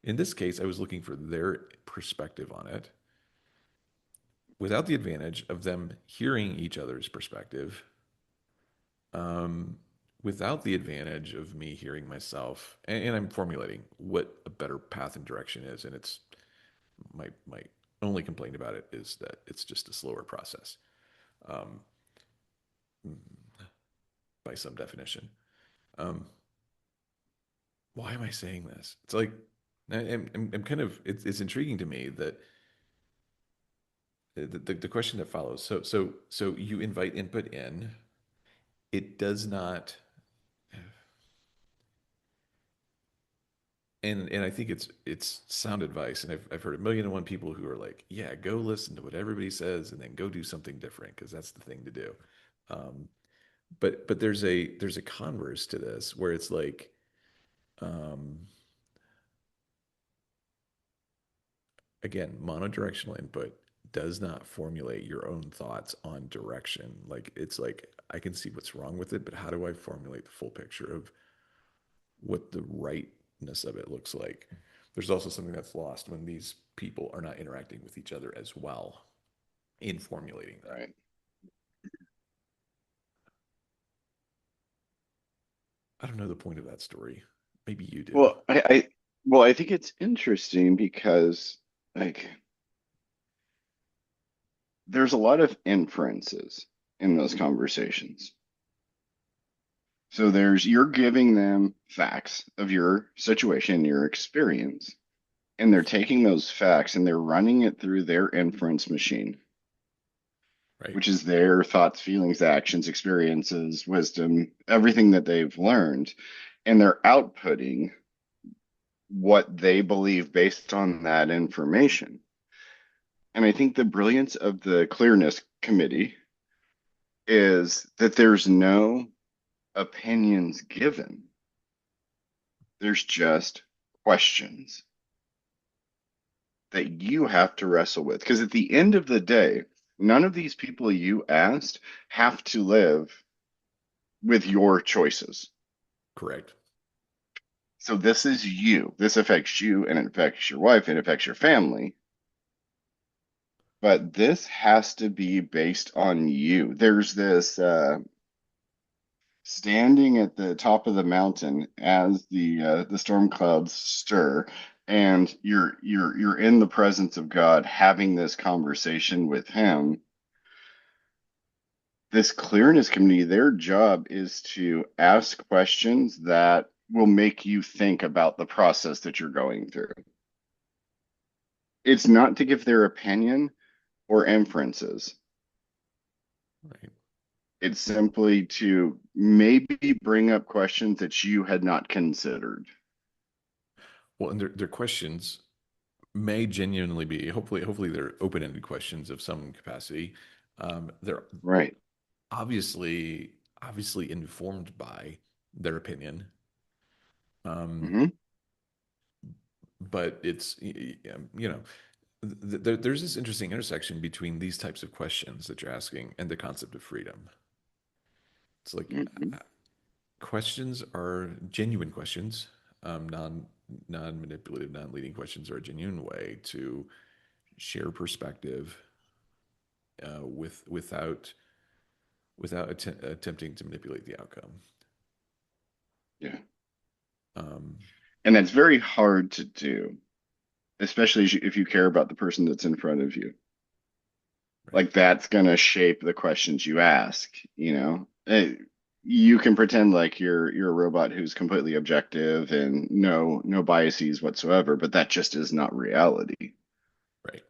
In this case, I was looking for their perspective on it without the advantage of them hearing each other's perspective, um, without the advantage of me hearing myself, and I'm formulating what a better path and direction is. And it's my only complaint about it is that it's just a slower process, um, by some definition. Um, why am I saying this? It's like I'm kind of it's intriguing to me that the question that follows. So you invite input in. It does not, and I think it's sound advice, and I've heard a million and one people who are like, yeah, go listen to what everybody says, and then go do something different because that's the thing to do. Um, but there's a converse to this where it's like, um, again, monodirectional input does not formulate your own thoughts on direction. Like it's like I can see what's wrong with it, but how do I formulate the full picture of what the rightness of it looks like? There's also something that's lost when these people are not interacting with each other as well in formulating that. Right. I don't know the point of that story. Maybe you do. Well, I think it's interesting because like there's a lot of inferences in those conversations. So you're giving them facts of your situation, your experience, and they're taking those facts and they're running it through their inference machine, Right. which is their thoughts, feelings, actions, experiences, wisdom, everything that they've learned, and they're outputting what they believe based on that information. And I think the brilliance of the clearness committee is that there's no opinions given. There's just questions that you have to wrestle with. Because at the end of the day, none of these people you asked have to live with your choices. Correct. So this is you. This affects you and it affects your wife, it affects your family. But this has to be based on you. There's this standing at the top of the mountain as the storm clouds stir, and you're in the presence of God, having this conversation with Him. This clearness community, their job is to ask questions that will make you think about the process that you're going through. It's not to give their opinion or inferences. Right. It's simply to maybe bring up questions that you had not considered. Well, and their questions may genuinely be, hopefully they're open-ended questions of some capacity. They're Right. obviously obviously informed by their opinion. Um, Hmm. but it's you know there's this interesting intersection between these types of questions that you're asking and the concept of freedom. It's like Hmm. questions are genuine questions, non-manipulative, non-leading questions are a genuine way to share perspective without attempting to manipulate the outcome. Yeah. Um, And that's very hard to do, especially if you care about the person that's in front of you. right, Like that's going to shape the questions you ask, you know. You can pretend like you're a robot who's completely objective and no biases whatsoever, but that just is not reality. right.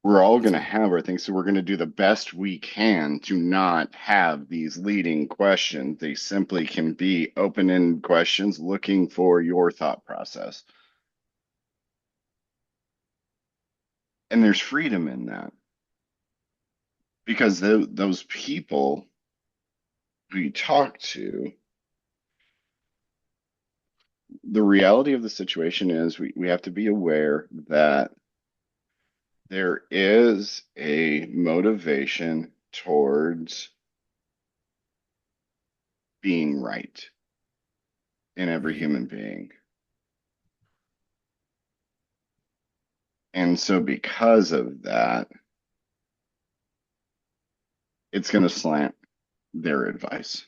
We're all It's going to a have our things, so we're going to do the best we can to not have these leading questions. They simply can be open-ended questions looking for your thought process. And there's freedom in that because those people who you talk to, the reality of the situation is we have to be aware that there is a motivation towards being right in every right, human being. And so because of that, it's going to slant their advice.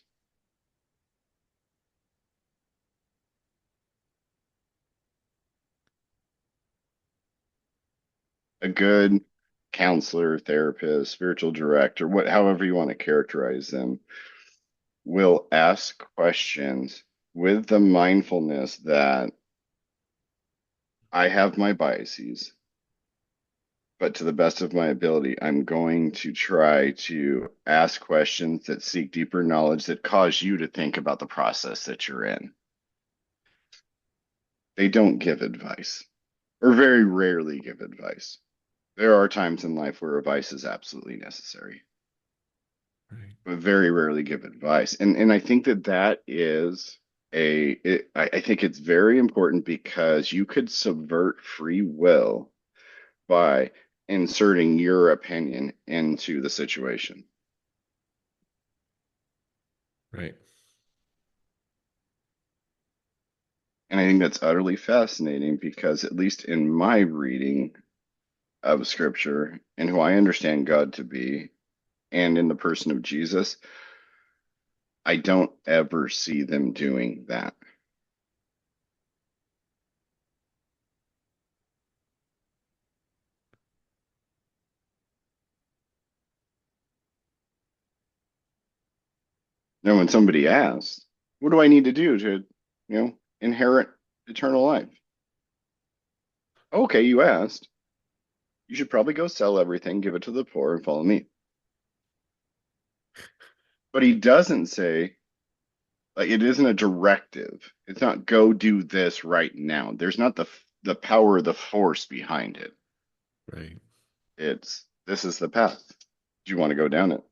A right, good counselor, therapist, spiritual director, however you want to characterize them, will ask questions with the mindfulness that I have my biases, but to the best of my ability, I'm going to try to ask questions that seek deeper knowledge that cause you to think about the process that you're in. They don't give advice, or very rarely give advice. There are times in life where advice is absolutely necessary, right, but very rarely give advice. And I think that is I think it's very important because you could subvert free will by inserting your opinion into the situation. right. And I think that's utterly fascinating because, at least in my reading of scripture and who I understand God to be, and in the person of Jesus, I don't ever see them doing that. Now, when somebody asks, what do I need to do to, inherit eternal life? Okay, you asked. You should probably go sell everything, give it to the poor, and follow me. But he doesn't say, like, it isn't a directive. It's not go do this right now. There's not the power, the force behind it. Right. It's this is the path. Do you want to go down it?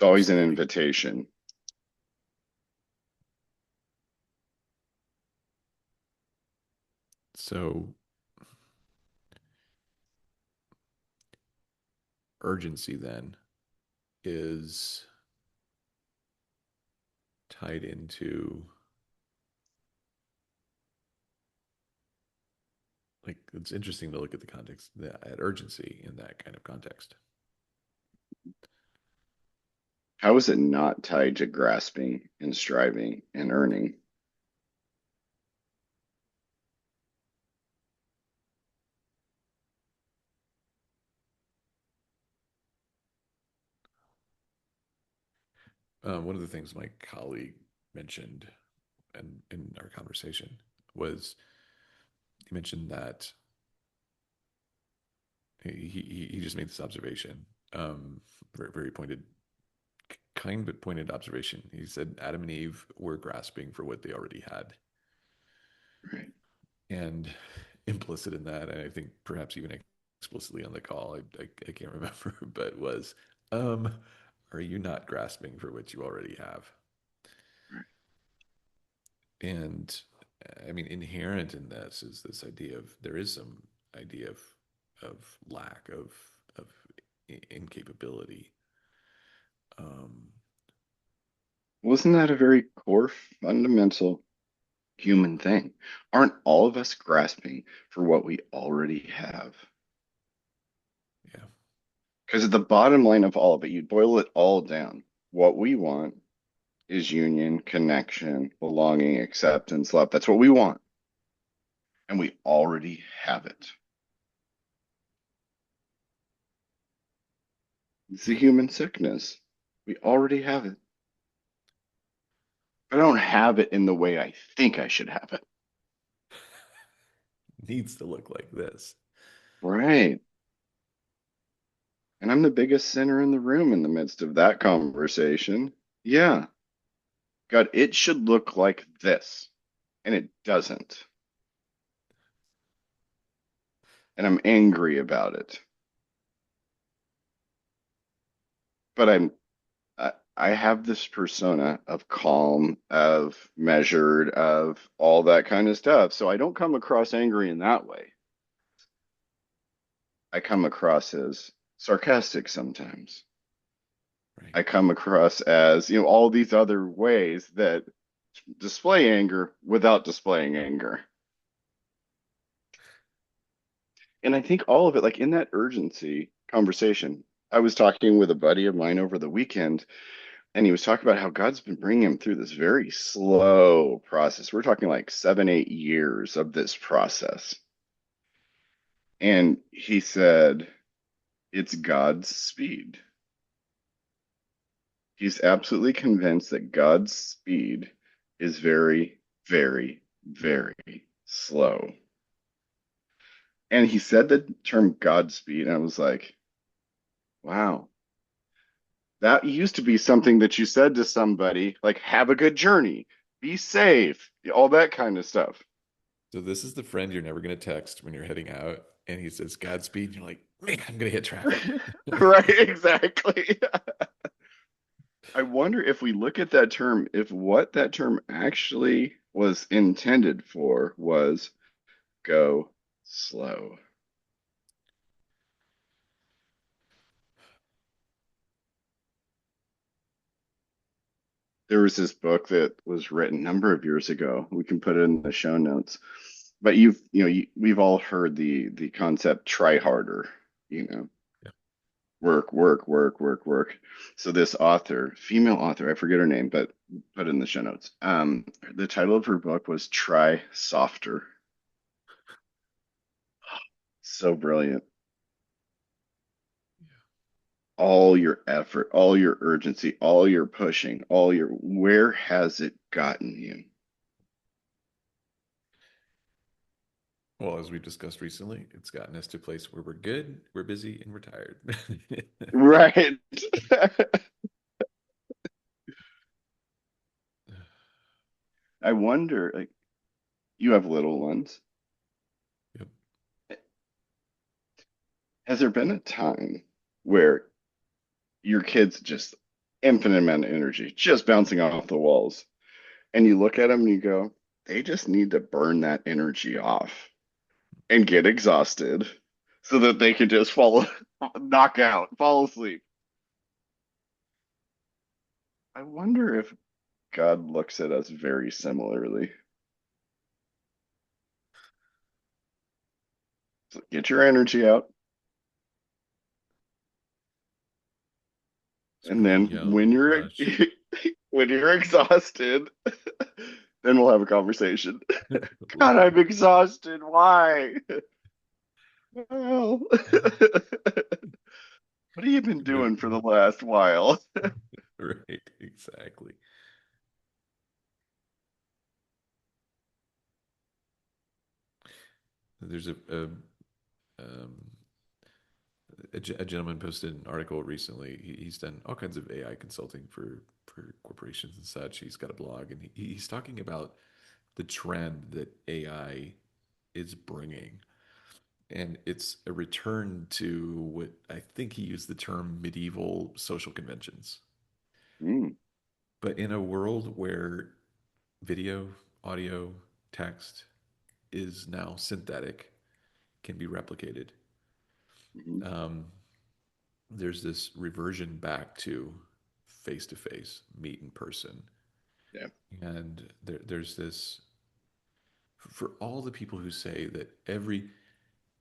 It's always an Fascinating. invitation. So urgency then is tied into like it's interesting to look at the context at urgency in that kind of context. How is it not tied to grasping and striving and earning? One of the things my colleague mentioned in our conversation was he mentioned that he just made this observation, very, very pointed, kind but pointed observation. He said Adam and Eve were grasping for what they already had, Right. and implicit in that, and I think perhaps even explicitly on the call, I can't remember, but was, um, are you not grasping for what you already have? Right. And I mean, inherent in this is this idea of there is some idea of lack of incapability. Um, Wasn't that a very core, fundamental human thing? Aren't all of us grasping for what we already have? yeah, Because at the bottom line of all of it, you boil it all down. What we want is union, connection, belonging, acceptance, love. That's what we want. And we already have it. It's the yeah, human sickness. We already have it. I don't have it in the way I think I should have it. needs to look like this. Right. And I'm the biggest sinner in the room in the midst of that conversation. Yeah. God, it should look like this. And it doesn't. And I'm angry about it. But I have this persona of calm, of measured, of all that kind of stuff. So I don't come across angry in that way. I come across as sarcastic sometimes. Right. I come across as, all these other ways that display anger without displaying anger. And I think all of it, like in that urgency conversation, I was talking with a buddy of mine over the weekend, and he was talking about how God's been bringing him through this very slow process. We're talking like 7, 8 years of this process. And he said, it's God's speed. He's absolutely convinced that God's speed is very, very, very slow. And he said the term Godspeed, and I was like, wow, that used to be something that you said to somebody, like, have a good journey, be safe, all that kind of stuff. So this is the friend you're never going to text when you're heading out, and he says Godspeed, and you're like, man, I'm going to hit traffic. Right, exactly. I wonder if we look at that term, if what that term actually was intended for was go slow. There was this book that was written a number of years ago. We can put it in the show notes. But we've all heard the concept try harder, you know, Yeah. work, work, work, work, work. So this author, female author, I forget her name, but put it in the show notes. The title of her book was Try Softer. So brilliant. All your effort, all your urgency, all your pushing, where has it gotten you? Well, as we've discussed recently, it's gotten us to a place where we're good, we're busy, and we're tired. Right. I wonder, like, you have little ones. Yep. Has there been a time where your kid's just infinite amount of energy, just bouncing off the walls, and you look at them and you go, they just need to burn that energy off and get exhausted so that they can just knock out, fall asleep? I wonder if God looks at us very similarly. So get your energy out, and Scream, then yell, rush. when you're exhausted, then we'll have a conversation. God, I'm exhausted. Why? Well, what have you been Yep. doing for the last while? Right, exactly. There's um, a gentleman posted an article recently. He's done all kinds of AI consulting for corporations and such. He's got a blog, and he's talking about the trend that AI is bringing, and it's a return to what I think he used the term medieval social conventions. Mm, But in a world where video, audio, text is now synthetic, can be replicated. mhm. Um, there's this reversion back to face, meet in person. Yeah. And there's this, for all the people who say that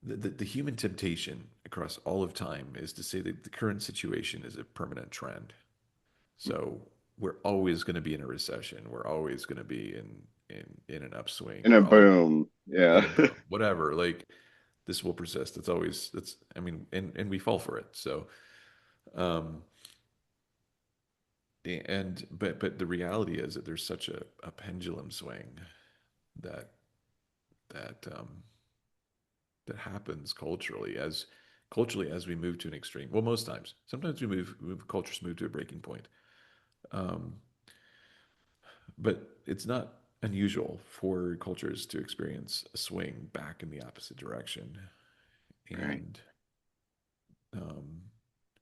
the human temptation across all of time is to say that the current situation is a permanent trend. So we're always going to be in a recession. We're always going to be in an upswing. In a We're all boom. in Yeah. a boom, whatever. Like this will persist. It's always that's. I mean, and we fall for it. So, um, and but the reality is that there's such a pendulum swing that that that happens culturally as we move to an extreme. Well, most times, sometimes cultures move to a breaking point. Um, but it's not unusual for cultures to experience a swing back in the opposite direction. Right. And um,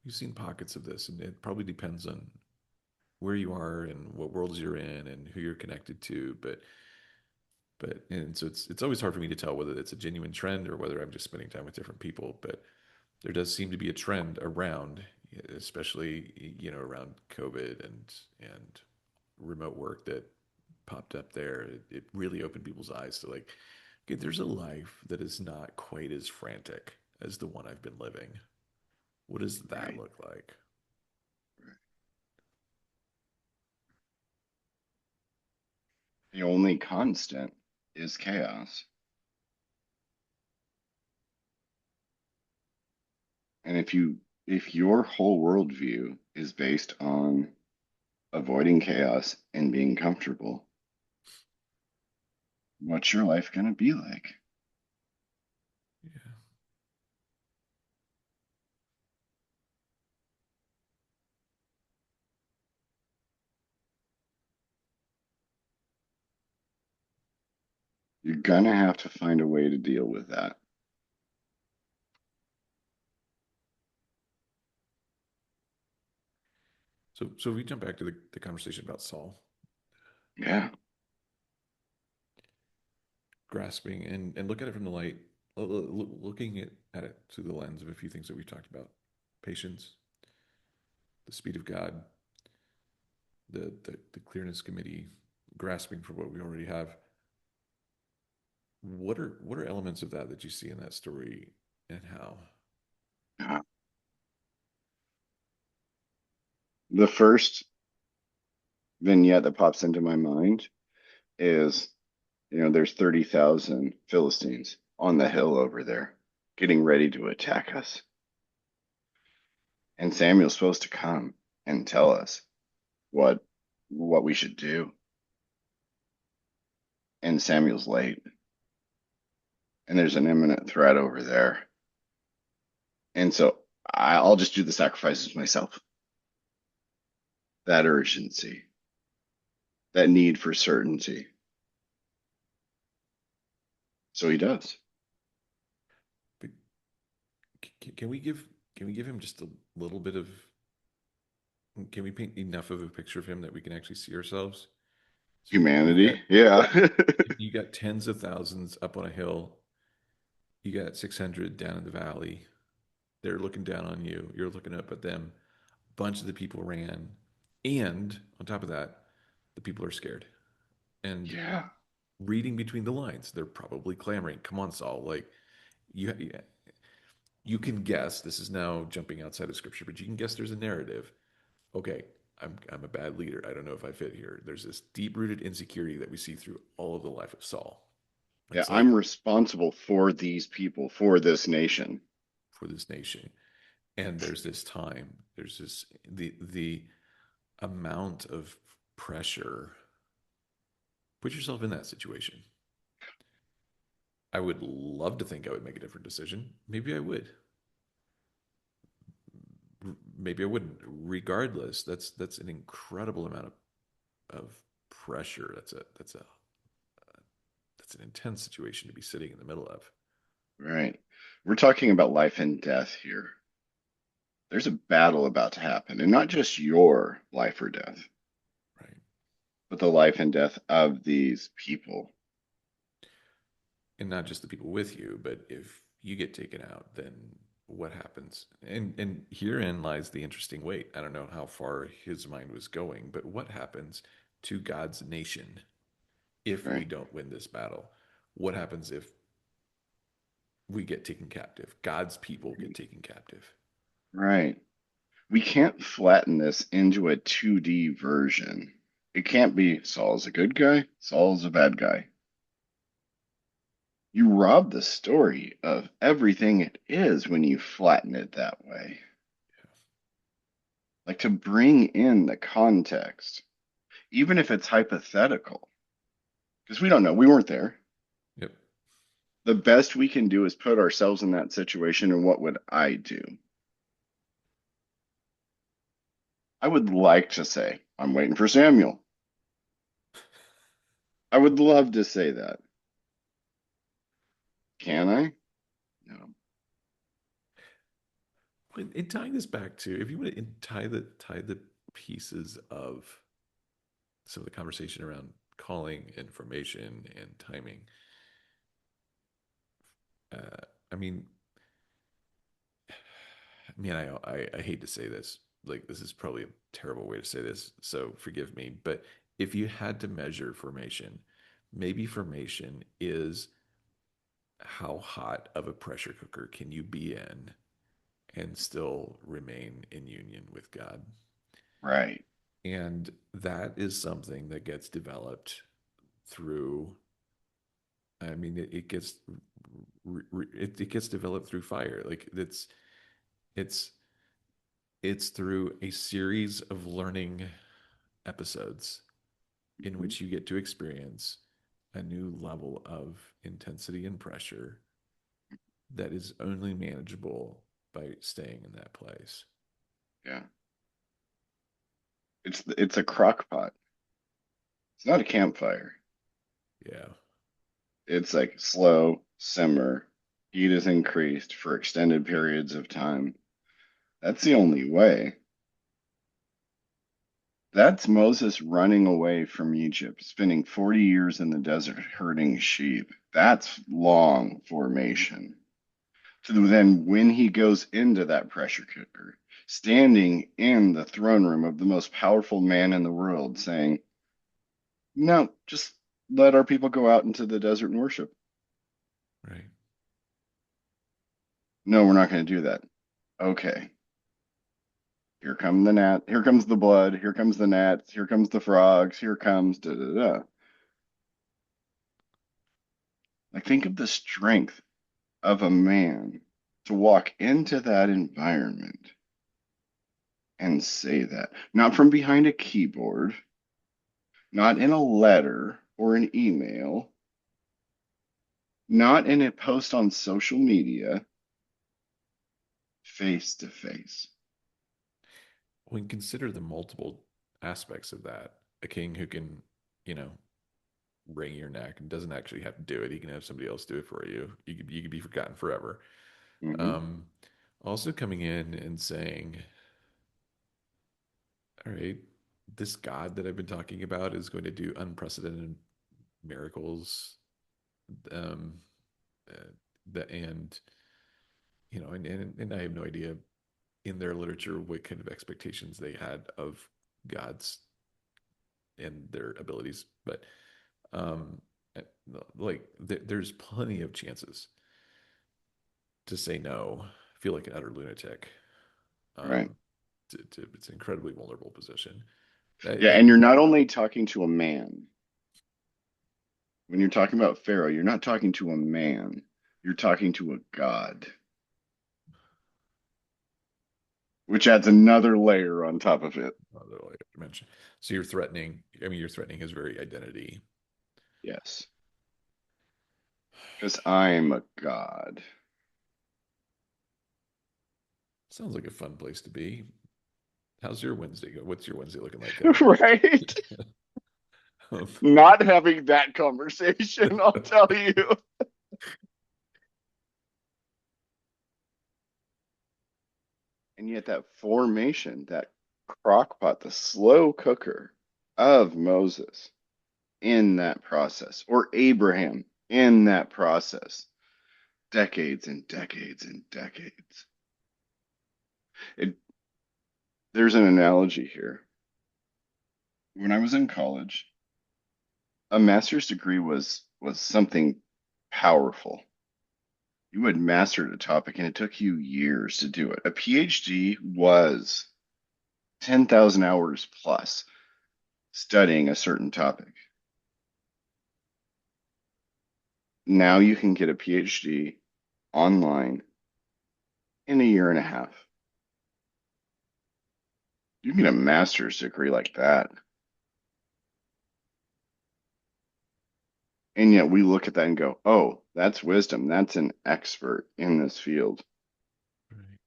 you've seen pockets of this, and it probably depends on where you are and what worlds you're in and who you're connected to. But and so it's always hard for me to tell whether it's a genuine trend or whether I'm just spending time with different people. But there does seem to be a trend around, especially around COVID and remote work that popped up there. It really opened people's eyes to like, okay, there's a life that is not quite as frantic as the one I've been living. What does that Right. look like? Right. The only constant is chaos. And if your whole worldview is based on avoiding chaos and being comfortable, what's your life going to be like? Yeah. You're going to have to find a way to deal with that. So if we jump back to the conversation about Saul Yeah. grasping and look at it from the light, looking at it through the lens of a few things that we've talked about: patience, the speed of God, the clearness committee, grasping for what we already have. What are elements of that you see in that story, and how? Yeah. The first vignette that pops into my mind is, there's 30,000 Philistines on the hill over there getting ready to attack us. And Samuel's supposed to come and tell us what what we should do. And Samuel's late. And there's an imminent threat over there. And so I'll just do the sacrifices myself. That urgency, that need for certainty. So he does. But can we give him just a little bit of? Can we paint enough of a picture of him that we can actually see ourselves? So you've got Humanity. Yeah. you got tens of thousands up on a hill. You got 600 down in the valley. They're looking down on you. You're looking up at them. A bunch of the people ran, and on top of that, the people are scared. And Yeah. reading between the lines, they're probably clamoring, "Come on, Saul! Like you can guess. This is now jumping outside of scripture, but you can guess there's a narrative. Okay, I'm a bad leader. I don't know if I fit here. There's this deep rooted insecurity that we see through all of the life of Saul. Yeah. It's I'm like responsible for these people, for this nation. for this nation, and there's this time. There's this the amount of pressure. Put yourself in that situation. I would love to think I would make a different decision. Maybe I would. Maybe I wouldn't. Regardless, that's an incredible amount of pressure. That's an intense situation to be sitting in the middle of. Right. We're talking about life and death here. There's a battle about to happen, and not just your life or death, Right. but the life and death of these people. And not just the people with you, but if you get taken out, then what happens? And herein lies the interesting weight. I don't know how far his mind was going, but what happens to God's nation if we Right. don't win this battle? What happens if we get taken captive? God's people get taken captive. Right. We can't flatten this into a 2D version. It can't be Saul's a good guy, Saul's a bad guy. You rob the story of everything it is when you flatten it that way. Like to bring in the context, even if it's hypothetical, because we don't know, we weren't there. Yep. The best we can do is put ourselves in that situation, and what would I do? I would like to say, I'm waiting for Samuel. I would love to say that. Can I? No. In tying this back to, if you want to tie the pieces of some of the conversation around calling, information, and timing, I mean, man, I hate to say this. Like, this is probably a terrible way to say this, so forgive me. But if you had to measure formation, maybe formation is how hot of a pressure cooker can you be in and still remain in union with God. Right. And that is something that gets developed through, I mean, it gets developed through fire. Like it's it's through a series of learning episodes in Mhm. which you get to experience a new level of intensity and pressure that is only manageable by staying in that place. Yeah. It's a crock pot. It's not a campfire. Yeah. It's like slow simmer. Heat is increased for extended periods of time. That's the only way. That's Moses running away from Egypt, spending 40 years in the desert herding sheep. That's long formation. So then, when he goes into that pressure cooker, standing in the throne room of the most powerful man in the world, saying, no, just let our people go out into the desert and worship. Right. No, we're not going to do that. Okay. Here come the gnat. Here comes the blood. Here comes the gnats. Here comes the frogs. Here comes da da da. Like, think of the strength of a man to walk into that environment and say that, not from behind a keyboard, not in a letter or an email, not in a post on social media, face to face. When you consider the multiple aspects of that, a king who can, you know, wring your neck and doesn't actually have to do it. He can have somebody else do it for you. You could be forgotten forever. Hmm. Um, Also coming in and saying, all right, this God that I've been talking about is going to do unprecedented miracles. Um, uh, and and I have no idea in their literature what kind of expectations they had of gods and their abilities, but um, eh, like there's plenty of chances to say no, feel like an utter lunatic. Right. Um, it's an incredibly vulnerable position. Yeah. And you're not only talking to a man, when you're talking about Pharaoh, you're not talking to a man, you're talking to a god, which adds another layer on top of it. Other layer of dimension. So you're threatening. I mean, you're threatening his very identity. Yes. Because I'm a god. Sounds like a fun place to be. How's your Wednesday go? What's your Wednesday looking like, Kevin? Right? Um, Not having that conversation, I'll tell you. And yet that formation, that crock pot, the slow cooker of Moses in that process, or Abraham in that process, decades and decades and decades. It, there's an analogy here. When I was in college, a master's degree was something powerful. You had mastered a topic and it took you years to do it. A PhD was 10,000 hours plus studying a certain topic. Now you can get a PhD online in a year and a half. You can get a master's degree like that. And yet we look at that and go, oh, that's wisdom. That's an expert in this field. right.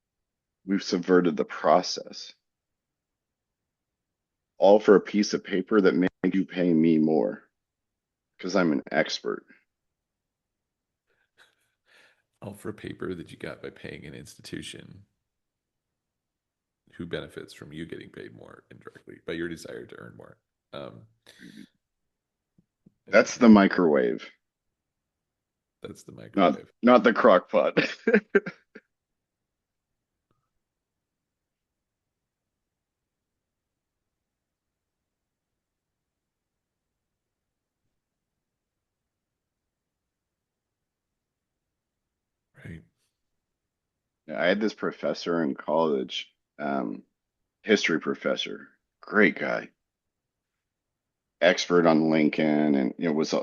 We've subverted the process, all for a piece of paper that made you pay me more because I'm an expert. All for a paper that you got by paying an institution who benefits from you getting paid more indirectly by your desire to earn more. Um, That's the yeah, microwave, that's the not microwave. not the crock pot. Right. I had this professor in college, um, history professor, great guy, expert on Lincoln, and it was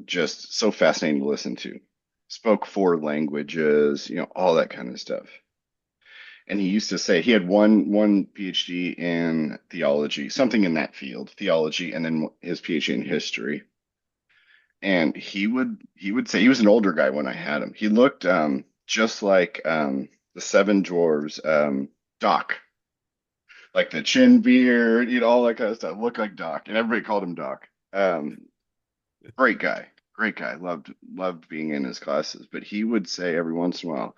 just so fascinating to listen to. Spoke four languages, all that kind of stuff. And he used to say he had one PhD in theology, something in that field, theology, and then his PhD in history. And he would say he was an older guy when I had him. He looked just like the Seven Dwarves, Doc, like the chin beard, all that kind of stuff. Looked like Doc, and everybody called him Doc. Great guy, great guy. Loved being in his classes. But he would say every once in a while,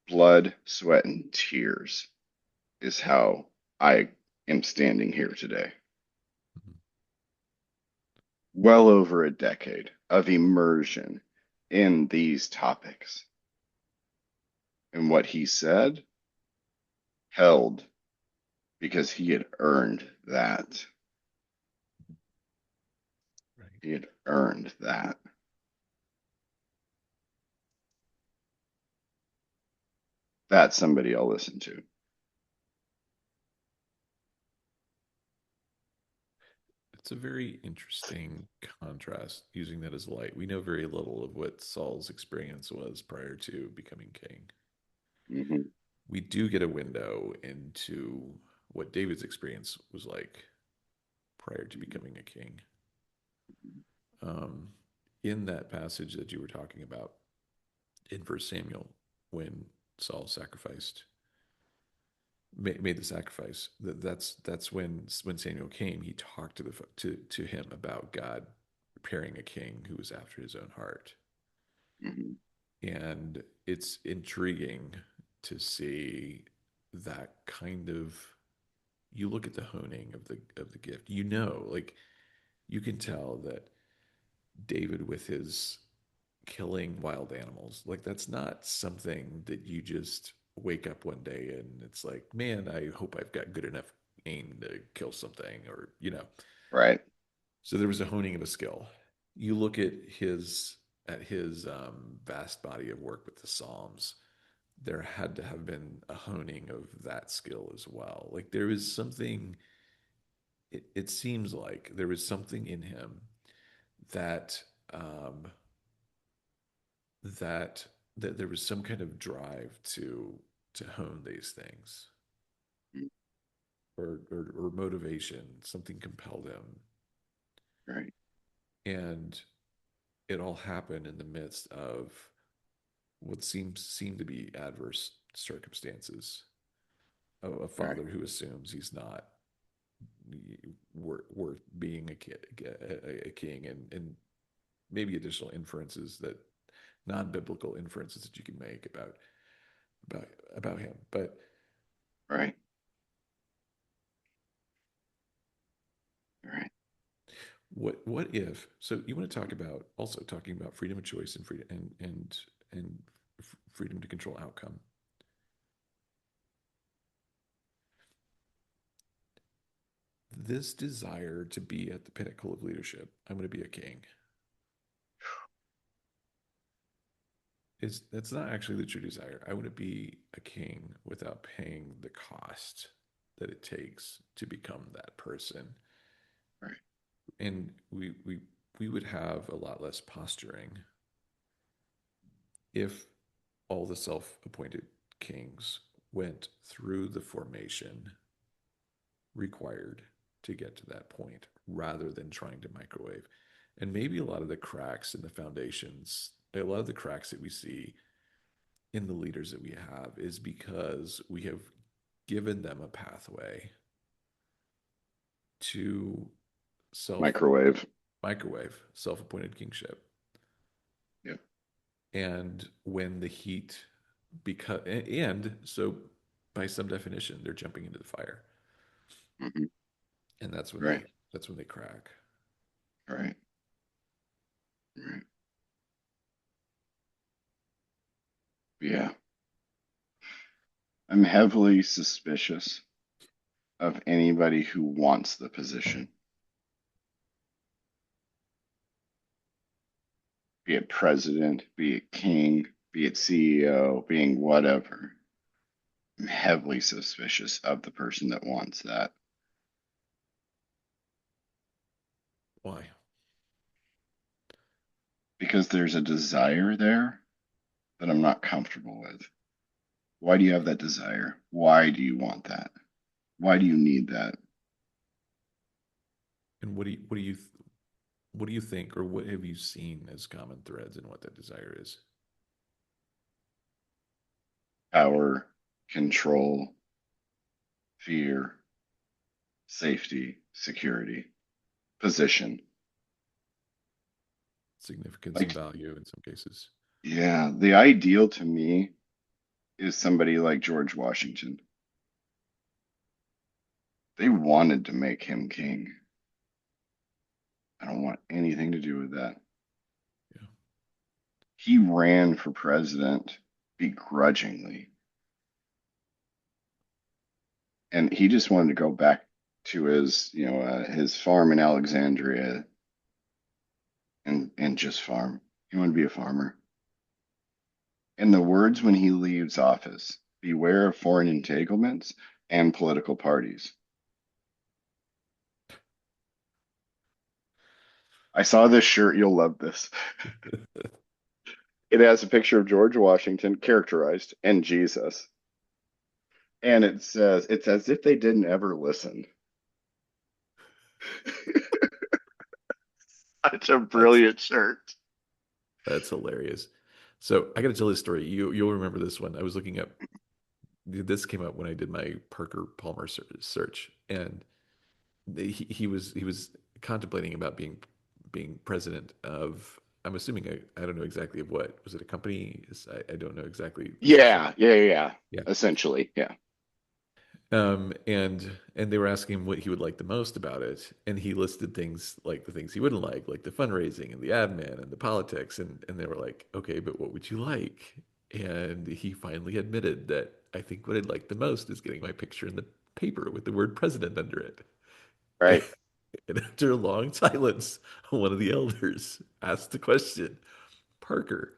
blood, sweat, and tears is how I am standing here today. Mhm. Well over a decade of immersion in these topics. And what he said held because he had earned that. Right. He had earned that. That's somebody I'll listen to. It's a very interesting contrast using that as light. We know very little of what Saul's experience was prior to becoming king. Hmm. We do get a window into what David's experience was like prior to becoming a king. Um, in that passage that you were talking about in First Samuel, when Saul sacrificed, made the sacrifice, that's when Samuel came. He talked to him about God preparing a king who was after his own heart, Hmm. and it's intriguing to see that kind of. You look at the honing of the gift. Like you can tell that David with his killing wild animals. Like that's not something that you just wake up one day and it's like, man, I hope I've got good enough aim to kill something or. Right. So there was a honing of a skill. You look at his vast body of work with the Psalms. There had to have been a honing of that skill as well. Like there is something. It seems like there was something in him that um, that that there was some kind of drive to hone these things or motivation. Something compelled him, Right. and it all happened in the midst of what seem to be adverse circumstances. A Right, father who assumes he's not worth being a king, and maybe additional inferences that non-biblical inferences that you can make about about him. But right, right. what if? So you want to talk about also talking about freedom of choice and freedom and freedom to control outcome. This desire to be at the pinnacle of leadership, I'm going to be a king, is that's not actually the true desire. I want to be a king without paying the cost that it takes to become that person. Right. And we would have a lot less posturing if all the self-appointed kings went through the formation required to get to that point rather than trying to microwave. And maybe a lot of the cracks in the foundations, a lot of the cracks that we see in the leaders that we have is because we have given them a pathway to self Microwave. microwave, self appointed kingship. Yep. And when the heat, because, and so by some definition, they're jumping into the fire. Hmm. And Right, that's when they crack. right, right. Yeah. I'm heavily suspicious of anybody who wants the position, be it president, be it king, be it CEO, being whatever. I'm heavily suspicious of the person that wants that Why? because there's a desire there that I'm not comfortable with. Why do you have that desire? Why do you want that? Why do you need that? And what do you think, or what have you seen as common threads in what that desire is? Power, control, fear, safety, security, position. Significance and Like, value in some cases. yeah, the ideal to me is somebody like George Washington. They wanted to make him king. I don't want anything to do with that. Yeah. He ran for president begrudgingly, and he just wanted to go back to his farm in Alexandria and just farm. He wanted to be a farmer. And the words when he leaves office: beware of foreign entanglements and political parties. I saw this shirt. You'll love this. It has a picture of George Washington characterized and Jesus. And it says, it's as if they didn't ever listen. Such a That's brilliant shirt. that's hilarious. So I got to tell this story. You'll remember this one. I was looking up. This came up when I did my Parker Palmer search, and he was contemplating about being president of. I'm assuming I don't know exactly of what was it a company? I don't know exactly the specific. Yeah. Yeah. Essentially, yeah. And they were asking him what he would like the most about it, and he listed things like the things he wouldn't like the fundraising and the admin and the politics, and they were like, okay, but what would you like? And he finally admitted that I think what I'd like the most is getting my picture in the paper with the word president under it. Right. And after a long silence, one of the elders asked the question, Parker,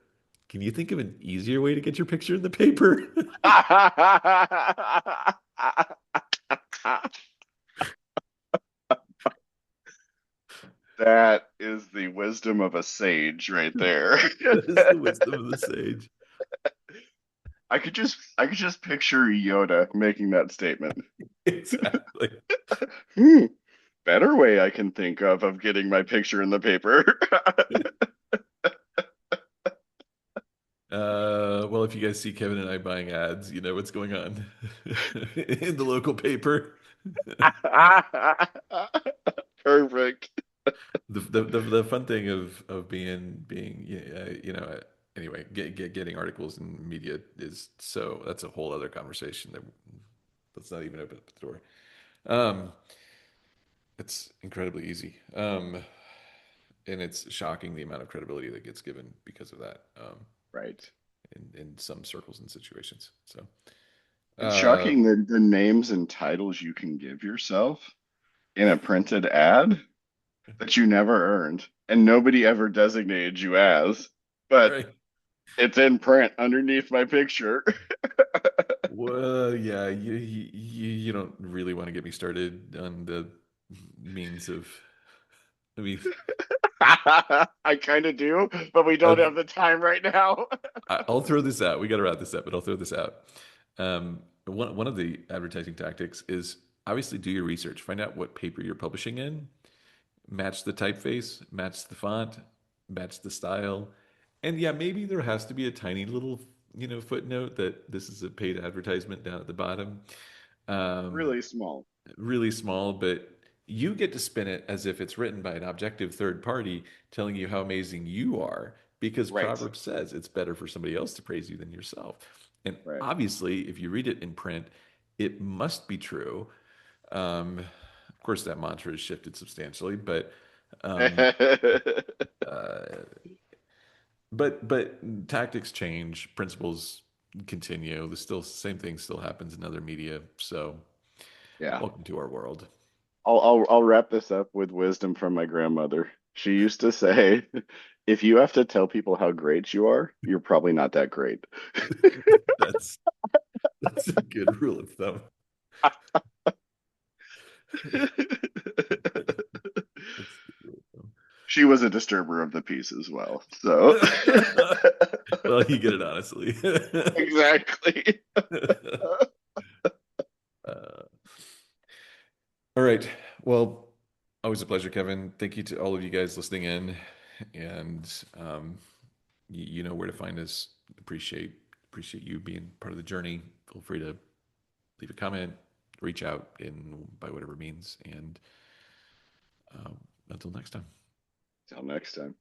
can you think of an easier way to get your picture in the paper? That is the wisdom of a sage right there. That is the wisdom of the sage. I could just picture Yoda making that statement. Exactly. Hmm, better way I can think of getting my picture in the paper. Well, if you guys see Kevin and I buying ads, you know what's going on in the local paper. Perfect. The fun thing of being anyway, getting articles in media is so that's a whole other conversation that let's not even open up the door. Um, it's incredibly easy. And it's shocking the amount of credibility that gets given because of that, Right. in some circles and situations. So, It's uh, shocking the names and titles you can give yourself in a printed ad that you never earned and nobody ever designated you as, but right. it's in print underneath my picture. Well, yeah, you don't really want to get me started on the means of, I mean, I kind of do, but we don't okay, have the time right now. I'll throw this out. We got to wrap this up, but I'll throw this out. One of the advertising tactics is obviously do your research, find out what paper you're publishing in, match the typeface, match the font, match the style. And yeah, maybe there has to be a tiny little, footnote that this is a paid advertisement down at the bottom. Um, Really small. really small, but you get to spin it as if it's written by an objective third party telling you how amazing you are because Right. Proverbs says it's better for somebody else to praise you than yourself. And Right. obviously, if you read it in print, it must be true. Of course, that mantra has shifted substantially, um, uh, but tactics change, principles continue. The still same thing still happens in other media. So, Yeah. welcome to our world. I'll wrap this up with wisdom from my grandmother. She used to say, if you have to tell people how great you are, you're probably not that great. That's that's a good rule of thumb. That's a good rule She was a disturber of the peace as well. So of thumb. Well, you get it honestly. exactly. Uh, all right. Well, always a pleasure, Kevin. Thank you to all of you guys listening in, and you know where to find us. Appreciate you being part of the journey. Feel free to leave a comment, reach out in by whatever means, and um, until next time. Till next time.